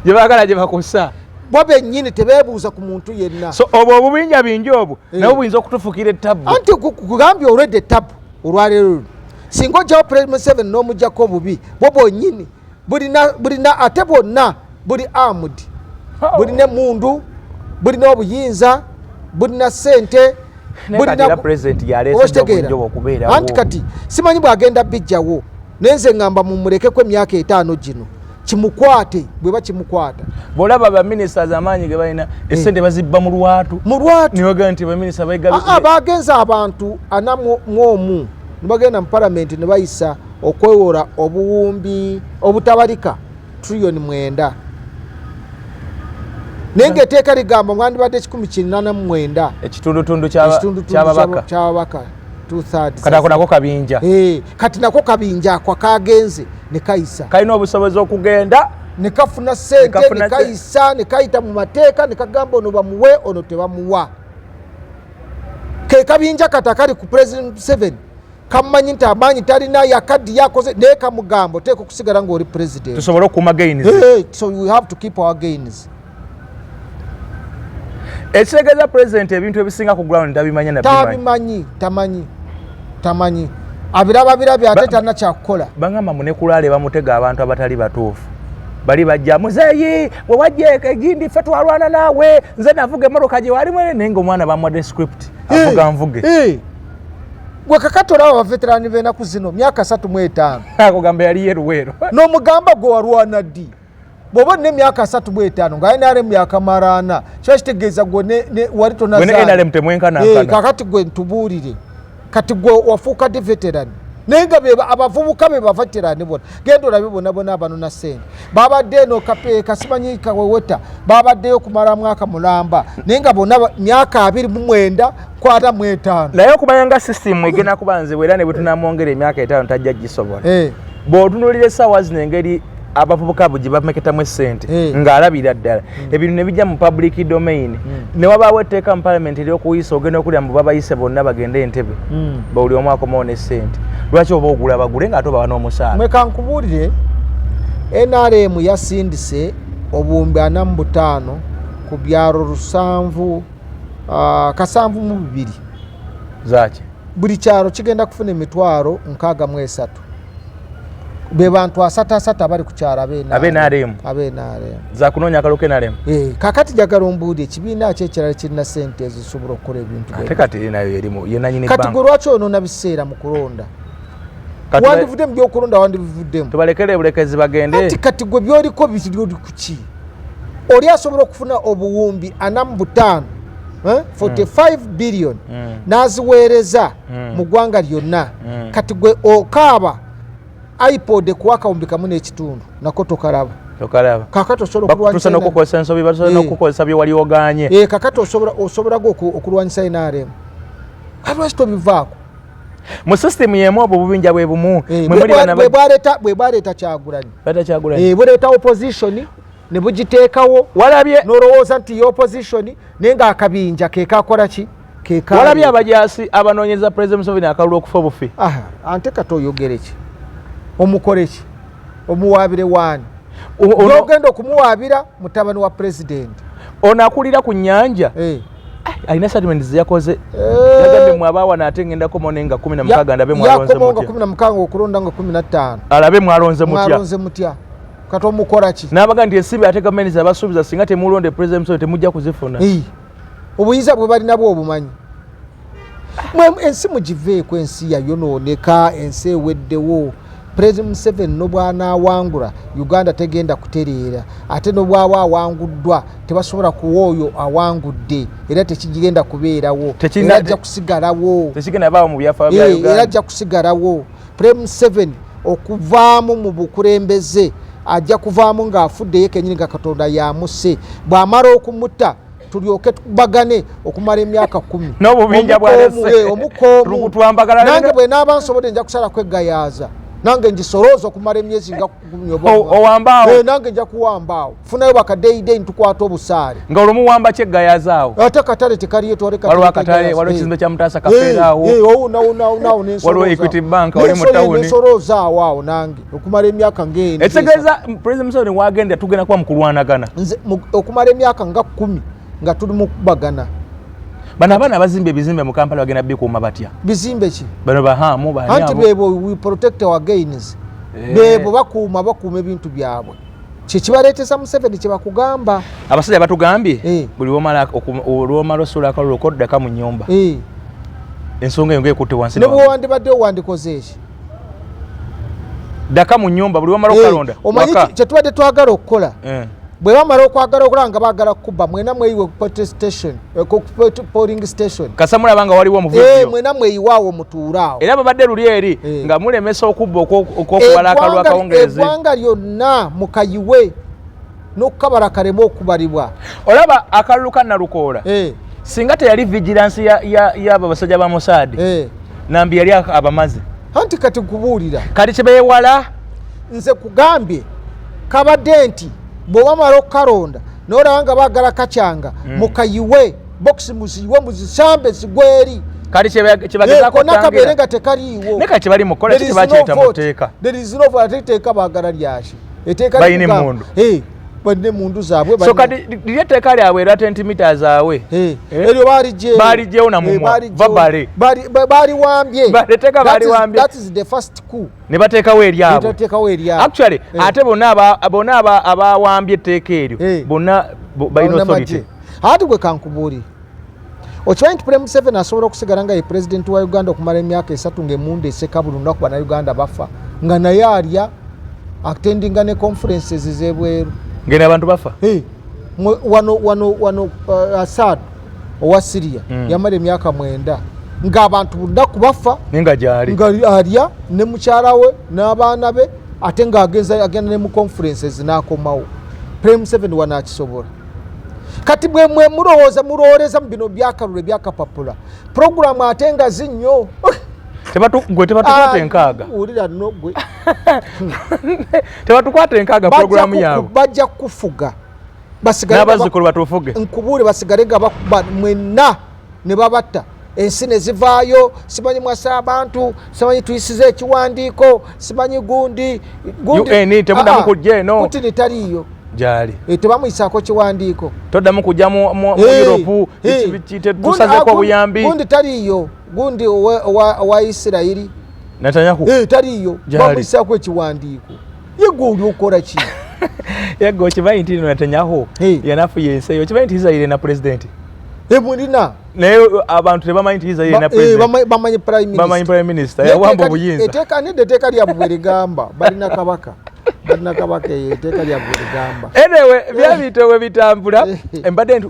gye baagala gye bakosa bo bennyini tebeebuuza ku muntu yenna. So obwo obubinja bingi obwo nabo buyinza okutufukira ettabu. Anti kugambye olwedde ettabu olwaleero singa ojjawo President Museveni n'omugyako obubi bo bwennyini bulina ate bonna buli armed bulina emundu bulina obuyinza bulina ssente bulina president yaleese obunjobo okubeerawo. Anti kati simanyi bwagenda bijjawo naye nze ngamba mumulekeko emyaka 5 gino kimukwate bwe bakimukwata. Bw'olaba baminisita amaanyi ge balina essente bazibba mu lwatu nibaga nti baminisita bagenza abantu 41 nibagenda mu palamenti ne bayisa okwewola obuwumbi obutabalika trillion 9 naye ng'eteeka ligamba mwandibadde 189 ekitundutundu ky'ababaka 2/3 kati nako kabinja kati nako kabinja akwa kagenze ne kayisa kalina obusobozi okugenda ne kafuna ssente ne kayisa ne kayita mu mateeka ne kagamba ono bamuwe ono tebamuwa ke kabinja kati akali ku President 7 kamanyi nti amaanyi talina yakaddi yakoze naye kamugamba oteeka okusigala ng'oli president tusobole okuuma gains. So we have to keep our gains. Ekitegeeza president ebintu ebisinga ku ground tabimanya na tamanyi abirabye ate talina kyakukola. Bangamba munekulale bamutega abantu abatali batuufu bali bajja muzeeyi bwe wajja egindi ffe twalwana naawe nze navuga emmotoka gye walimu naye ng'omwana bamuwadde script avuga nvuge gwe kakatola aba veterani b'ennaku zino myaka 35 akugamba yali yeruweero n'omugamba gwe walwana ddi bw'oba ne myaka 35 nga NRM yakamaraana kiba kitegeeza gwe wali NRM temwenkanankana kakati gwe ntubuulire kati gwe wafuuka di veterani naye nga abavubuka be baveterani bona genda olabe bonna abanona ssente babadde eno kapeeka simanyi kaweweta babaddeyo okumala mwaka mulamba naye nga bonna myaka 29 kwata 5 naye okumanya nga system egenda kuba nzibwe era ne bwe tunamwongera emyaka 5 tajja gisobola bw'otunuulira essaawa zino engeri abavubuka gye bameketamu essente ng'alabira ddala ebintu ne bijja mu public domain ne wabaawo etteeka mu parliament ery'okuyisa ogenda okulira mbu babayise bonna bagende Entebbe buli omu akomawo n'essente lwaki oba ogula bagule ng'ate obawa n'omusaala. Mweka nkubuulire NRM yasindise obuwumbi 45 ku byalo 772 zaki buli kyalo kigenda kufuna emitwalo 63 be bantu asata bali ku kyalo NRM za kunoonya akalulu NRM kakati njagala ombuulire ekibiina kyekirala kirina ssente ezisobola okukola ebintu ate kati nayo erimu yenanyini kati gwe lwaki onoona biseera mu kulonda wandivudde mu byokulonda wandibivuddemu tubalekere bulekezi bagende ati kati gwe byoliko biri kuki oli asobola okufuna obuwumbi 45 45 billion n'aziweereza mu ggwanga lyonna kati gwe okaaba iPod kuwakawumbi kamu n'ekitundu nako tokalaba kakati osobola okulwanyisa n'okukozesa ensobi basobola n'okukozesa bye wali ogaanye kakati osobola go okulwanyisa NRM lwaki tobivaako mu system yemu obwo bubinja bwe bumu bwe bwaleeta Kyagulanyi buleeta opposition ne bugiteekawo walabye n'olowooza nti opposition naye ng'akabinja keekakola ki walabye abajaasi abanoonyeza President Museveni akalulu okufa obufi ante kati oyogere ki omukole ki omuwaabire waani ogenda okumuwaabira mutabani wa president ono akulira ku nnyanja alina statement zeyakoze yagambye mwabaawa naate ngendako monenga 16 ndabe mwalonze okulonda nga 15 alabe mwalonze mutya kati omukola ki n'abaga nti ensimbi ate gavumenti abasuubiza singa temulonde president Museveni temujja kuzifuna obuyinza bwe balina bwo obumanyi ensi mugiveeko ensi yayonooneka ensi eweddewo President Museveni n'obwanaawangula Uganda tegenda kutereera ate n'obwaba awanguddwa tebasobola kuwa oyo awangudde era tekigenda kubeerawo era ajja kusigalawo era ajja kusigalawo President Museveni okuvaamu mu bukulembeze ajja kuvaamu ng'afuddeyo kenyini nga Katonda yamuse bw'amala okumutta tulyoke tubagane okumala emyaka 10 n'obubinja bwalese omukoomu nange bwe naaba nsobodde nja kusala kwegayaaza nange njisoroza okumala emyezi nga owambaawo nange nja kuwambaawo funayo bakadeyideyi ntukwata obusaale nga olumuwamba kyegayazaawo ate katale tekaliyo waliwo akatale waliwo ekizimbe kya Mutaasa kafeeraawo waliwo Equity Bank wali mu tawuni nensorozaawo awo nange okumala emyaka ng'eno ekitegeeza President Museveni wagenda tugenda kuba mu kulwanagana okumala emyaka nga 10 nga tuli mu kubagana. Bano abaana abazimba ebizimbe mu Kampala bagenda bikuuma batya? Bizimbe ki? Bano bahaamu bani anti bebo we protect our gains. Bebo bakuuma ebintu byabwe. Kikibaleetesa Museveni kye bakugamba. Abasajja batugambye buli olwomala osula akalulu koddaka mu nnyumba. Ensonga eyo ng'ekutte wansi. Ne bwe wandibadde owandikoze eki? Daka mu nnyumba buli wamala okalonda. Omanyi kye tubadde twagala okukola. Bwe bamala okwagala okulanga baagala kukuba mwena mweyiwe polling station kasamula banga waliwo omuvujjo mwena mweyiwaawo mutuulaawo era babadde luli eri nga mulemesa okubba okwokuwala akalulu akawungeezi eggwanga lyonna mukayiwe n'okukabala kaleme okubalibwa. Olaba akalulu ka Nalukoola singa teyali vigilance y'abo basajja ba Mossad nambi yali abamaze anti kati kubuulira kati kye beewala nze kugambye kabadde nti bwe wamala okukalonda n'olaba nga baagala kacyanga mukayiwe bokisi muziyiwe muzisambe zigweri kati kyebagezaako nakabeere nga tekaliiwo neka kye bali mukola kyebakyeta mu tteeka ate baagala lyaki etteeka bayina emmundu balina emundu zaabwe so kati liri etteeka lyabwe era 20 meters awe eryo baalijeewo namumwa babale baaliwambye etteeka baaliwambye that is the first coup ne bateekawo eryabwe actually ate bonna abawambye etteeka eryo bonna balina authority. Ati gwe kankubuulire okimanyi nti President Museveni asobola okusigala nga ye pulezidenti wa Uganda okumala emyaka 3 ng'emmundu eseka buli lunaku bannayuganda bafa nga naye alya attendinga ne conferences z'ebweru ngene abantu bafa wano Assad owa Syria yamala emyaka 9 ng'abantu bunaku bafa nga gyali nga alya ne mukyala we n'abaana be ate ng'agenda ne mu conferences n'akomawo. President Museveni wano akisobola kati bwe mulowooleza mu bino byakalule byakapapula programu ate nga zinnyo tebatukwata enkaaga wulira nno gwe tebatukwata enkaaga programu yaabwe bajja kufuga n'abazzukulu batufuge nkubuule basigale nga bakuba mwenna ne babatta ensi ne zivaayo simanyi mwasa abantu simanyi tuyisize ekiwandiiko simanyi gundi UN temuddamu kujja eno Putin taliiyo gyali tebamuyisaako kiwandiiko toddamu kujja mu Europe tusazeeko obuyambi gundi taliiyo gundi owa Isirayiri Netanyahu taliiyo bamuyisaako ekiwandiiko ye gundi okola ki yego okimanyi nti Netanyahu yanafuye ensi eyo okimanyi nti Israel na pulezidenti mulina naye abantu tebamanyi nti Israel na pulezidenti bamanyi prime minister yawamba obuyinza etteeka lyabwe bwe ligamba balina kabaka etteeka lyabwe ligamba anyway byabitowe bitambula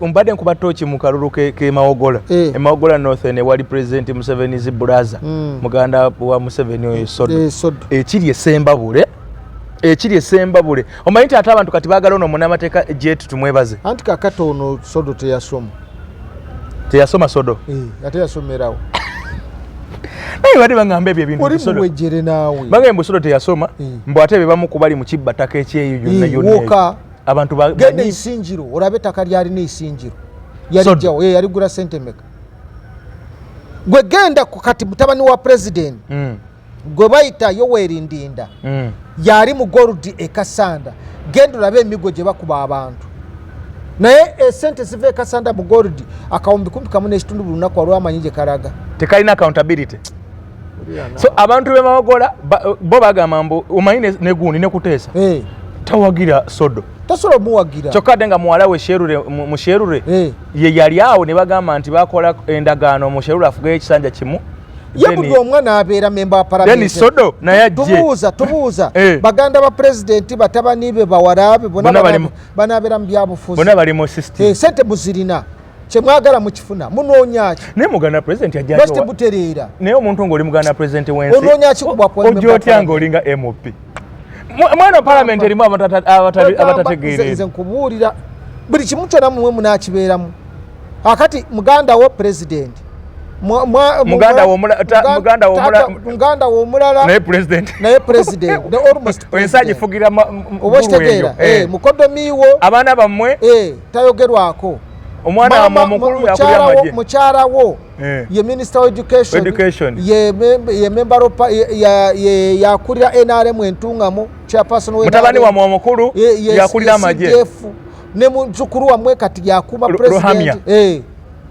mbadde nkuba tooki mu kalulu ke Mawogola Mawogola Northern ewali President Museveni's brother muganda wa Museveni oyo Sodo ekiri esembabule omanyi nti ate abantu kati baagala ono munnamateeka jet tumwebaze anti kakati ono Sodo teyasoma Sodo ate yasomerawo naye bade bangamba ebyo ebintu muwejjere naawe bagamba Sodo teyasoma mbu ate be bamu kubali mu kibba ttaka ekyeyo yonna abantu genda isinjiro olabe ettaka lyalina isinjiro yalijjawo yaligula sente meka gwe genda kati mutabani wa president gwe bayita Yoweri Ndinda yali mu Gold Kasanda genda olabe emigo gye bakuba abantu naye esente ziva e Kasanda mu Gold akawumbi kumpi kamu n'ekitundu buli lunaku waliwo amanyi gye kalaga tekalina accountability so abantu be Mawogola bo bagamba mbu omanyi ne gundi ne kuteesa tawagira Sodo tasobola muwagira kyokka ate nga muwala we Musherure ye yali awo ne bagamba nti bakola endagaano Musherure afugayo ekisanja kimu ye buli omwana abeera memba wa palamenti Sodo naye ajje tubuuza baganda ba pulezidenti batabani be bawalabe banaabeera mu byabufuzi bonna bali mu system sente muzirina kyemwagala mukifuna munoonyaki naye muganda pulezidenti ajjayo butereera naye omuntu ng'oli muganda pulezidenti w'ensi onoonyaki ojja otya ng'olinga MOP mwana palamenti erimu abatategeerera nze nkubuulira buli kimu kyonna mumwe munaakibeeramu akati muganda wo pulezidenti muganda w'omulala naye president the almost ensagi fugira obashitegeera mukodomiwo abaana bammwe tayogerwako omwana wa mukulu yakulira maje mukyala wo ye minister of education ye member of yakulira NRM entungamo chairperson we mutabani wa mukulu yakulira maje ne muzukuru wamwe kati yakuma president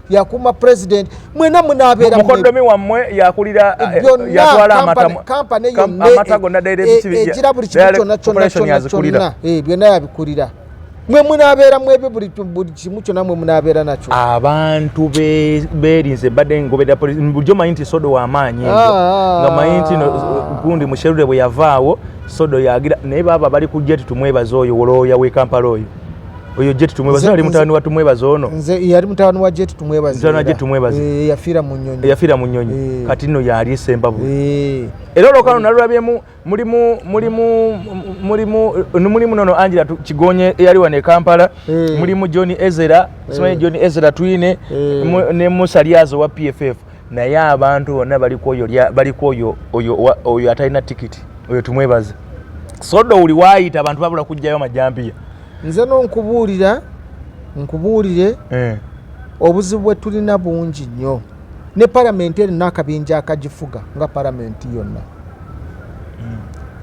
yakuma president mwena munabera mukodomi wamwe yakulira yatwala amatago na direct ejira buli kimucho nacho byonna yabikulira mwe munabera mwebe buli kimucho namwe munabera nacho abantu berinze badde ngobeda buljo mayinti sodo wa amanyi nga mayinti gundi musherure bwe yavaawo sodo yagira naye baba bali ku jet tumwebaza oyo woloya we Kampala oyo jet tumwebaza ali mutawani watu mwebaza ono nze yali mutawani wa jet tumwebaza nzana jet tumwebaza yafira mu nnyonyi kati no yali sembabu era lokano nalwabyemu mulimu nono Angela Kigonye yali wane Kampala mulimu John Ezra simanyi John Ezra twine ne Musaliazo wa PFF naye abantu bonna baliko oyo atalina tikiti oyo tumwebaza sodo uli waayita abantu babula kujjayo majambiya nze no nkubuulire obuzibu bwe tulina bungi nnyo ne parliament erina akabinja akagifuga nga parliament yonna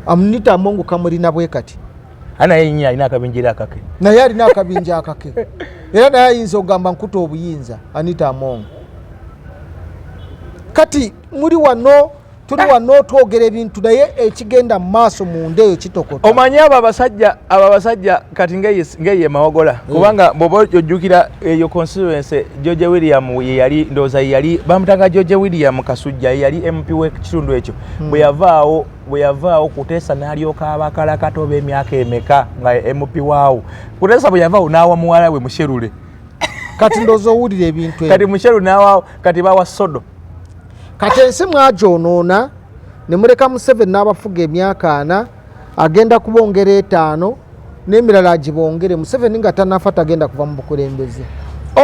Anita Among kamulina bwe kati naye nnyo alina akabinja akake naye alina akabinja akake era naye ayinza okugamba nkuta obuyinza Anita Among kati muri wano tuli wano twogera ebintu naye ekigenda mu maaso mu ndeyo kitokota omanyi abo abasajja kati ngeye mawogola kubanga bwoba ojjukira eyo constituency George William yali ndoza yali bamutanga George William Kasujja yali MP w'ekitundu ekyo bwe yavaawo kuteesa n'alyoka abakala katoba emyaka emeka nga MP waawo kuteesa bwe yavaawo n'awa muwala we Musherule kati ndoza owulira ebintu kati Musherule n'awa kati bawa sodo kati ensi mwajonoona ne muleka Museveni n'abafuga emyaka 4 agenda kubongera 5 n'emirala agibongere Museveni nga tanafa tagenda kuva mu bukulembeze.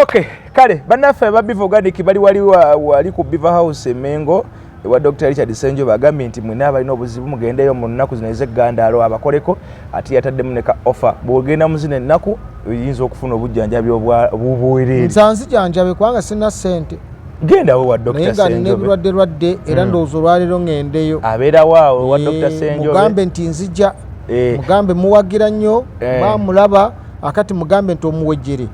Okay, kale bannaffe ba Biva Organic bali wali ku Biva House Emengo wa Dr. Richard Senjo bagambye nti mwina abalina obuzibu mugendeyo mu nnaku zino ez'eggandaalo abakoleko ati yataddemu ne ka offer bw'ogenda mu zino ennaku oyinza okufuna obujjanjabi obubuweerere. Nsansi janjabe kubanga sina ssente. Genda wa Dr. Senjo nebirwadde era ndowooza olwaliro ngendeyo abeera waawo wa Dr. Senjo mugambe nti nzija mugambe muwagira nnyo bamulaba akati mugambe nti omuwejjere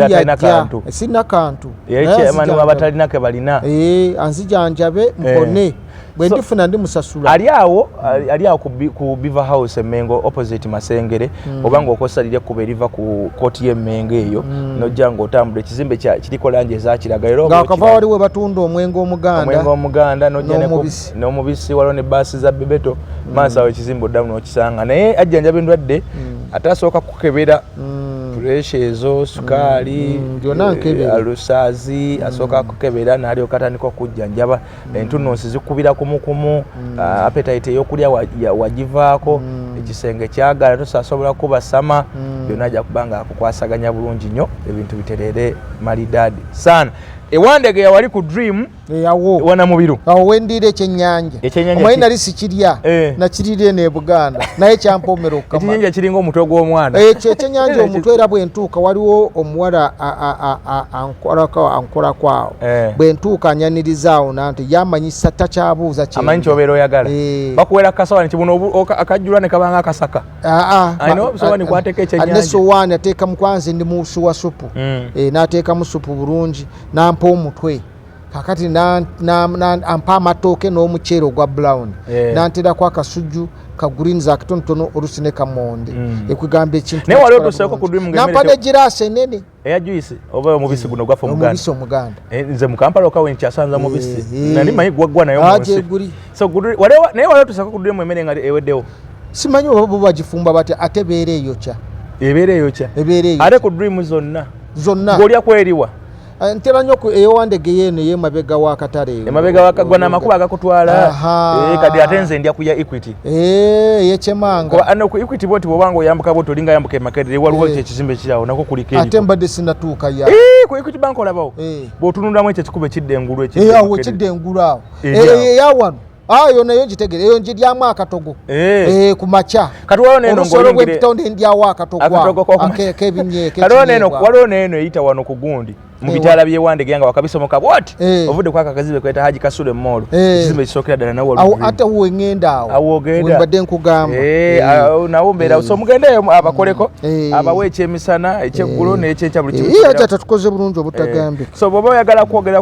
talina kantu sina kantu chairman w'abatalina ke balina anzijanjabe mpone bwe ndifuna ndi musasula ali awo ku Biva House Emengo opposite Masengere obanga okosalire kuba eriva ku koti y'Emengo eyo nojja ng'otambula ekizimbe kiriko langi eza kiragala nga akava waliwo batunda omwenge omuganda nojja n'omubisi waliwo ne baasi za Bebeto maaso awo ekizimbe oddamu n'okisanga naye ajjanjaba endwadde ate asooka kukebera pressure ezo sukaali alusaazi asooka kukebera n'alyoka atandika okujjanjaba entunnunsi zikubira kumukumu appetite ey'okulya wagivaako ekisenge kyagala tosasobola kubasama byonna ajja kubanga akukwasaganya bulungi nnyo ebintu biterere malidaadi saana ewandege yawali ku Dream wana mubiru awo wendiire ekyennyanja omanyi nali sikirya nakirire ne Buganda naye kyampomera okukama ekyennyanja kiringa omutwe gw'omwana ekyennyanja omutwe era bwentuuka waliwo omuwala ankolako awo bwentuuka anyanirizaawo nanti yamanyisa takyabuuza amanyi kyobeera oyagala bakuwera kasawani kibuno akajjulwa ne kabanga akasaka alina obusowaani kwateka ekyennyanja nesowaani ateeka mukwanze ndi musu wa supu n'ateekamu supu bulungi nampa omutwe kakati ampa amatooke n'omuceere ogwa brown nanterako akasujju ka greens akatonotono olusi ne kamonde ekugamba ekintu naye wali otuseeko ku Dream nampa ne giraasi enene eya juice oba omubisi guno gwaffe omubisi omuganda nze mu Kampala okawe nkyasanza mubisi nali manyi gwaggwa nayo munsi so naye wali otuseeko ku Dream emmere nga eweddewo simanyi oba bo bagifumba bati ate ebeera eyokya ate ku Dream zonna ng'olya kweriwa ntera nnyo eyowandege yeno yemabega w'akatale emabega wakagwa n'amakubo agakutwala kadi ate nze ndya kuya Equity yekyemanga ano ku Equity boti bwobanga oyambuka boti olinga yambuka Makerere waliwo ekizimbe kirawo nako kuliko ate mbadde sinatuuka ya ku Equity bank olabawo bw'otunulamu ekyo kikube kidde engulu awo ekidde engulu awo yawano ayo nayo ngitegere eyo njiryamu akatogo ku makya olusolo bw'epitonde ndyawo akatogo k'ebinyeeke kaliwo neeno eyita wano ku gundi mu bitaala by'Ewandege nga wakabisomoka bwoti ovudde kwaka akazibe kweta Haji Kasule Molo ekizimbe kisookera ddala nawo awo ate wengenda awo wembadde nkugamba nawo mbeera so mugendeyo abakoleko abawe ekyemisana ekyeggulo n'ekyekya buli kimu ate tukoze bulungi obutagambika so bw'oba oyagala kwogera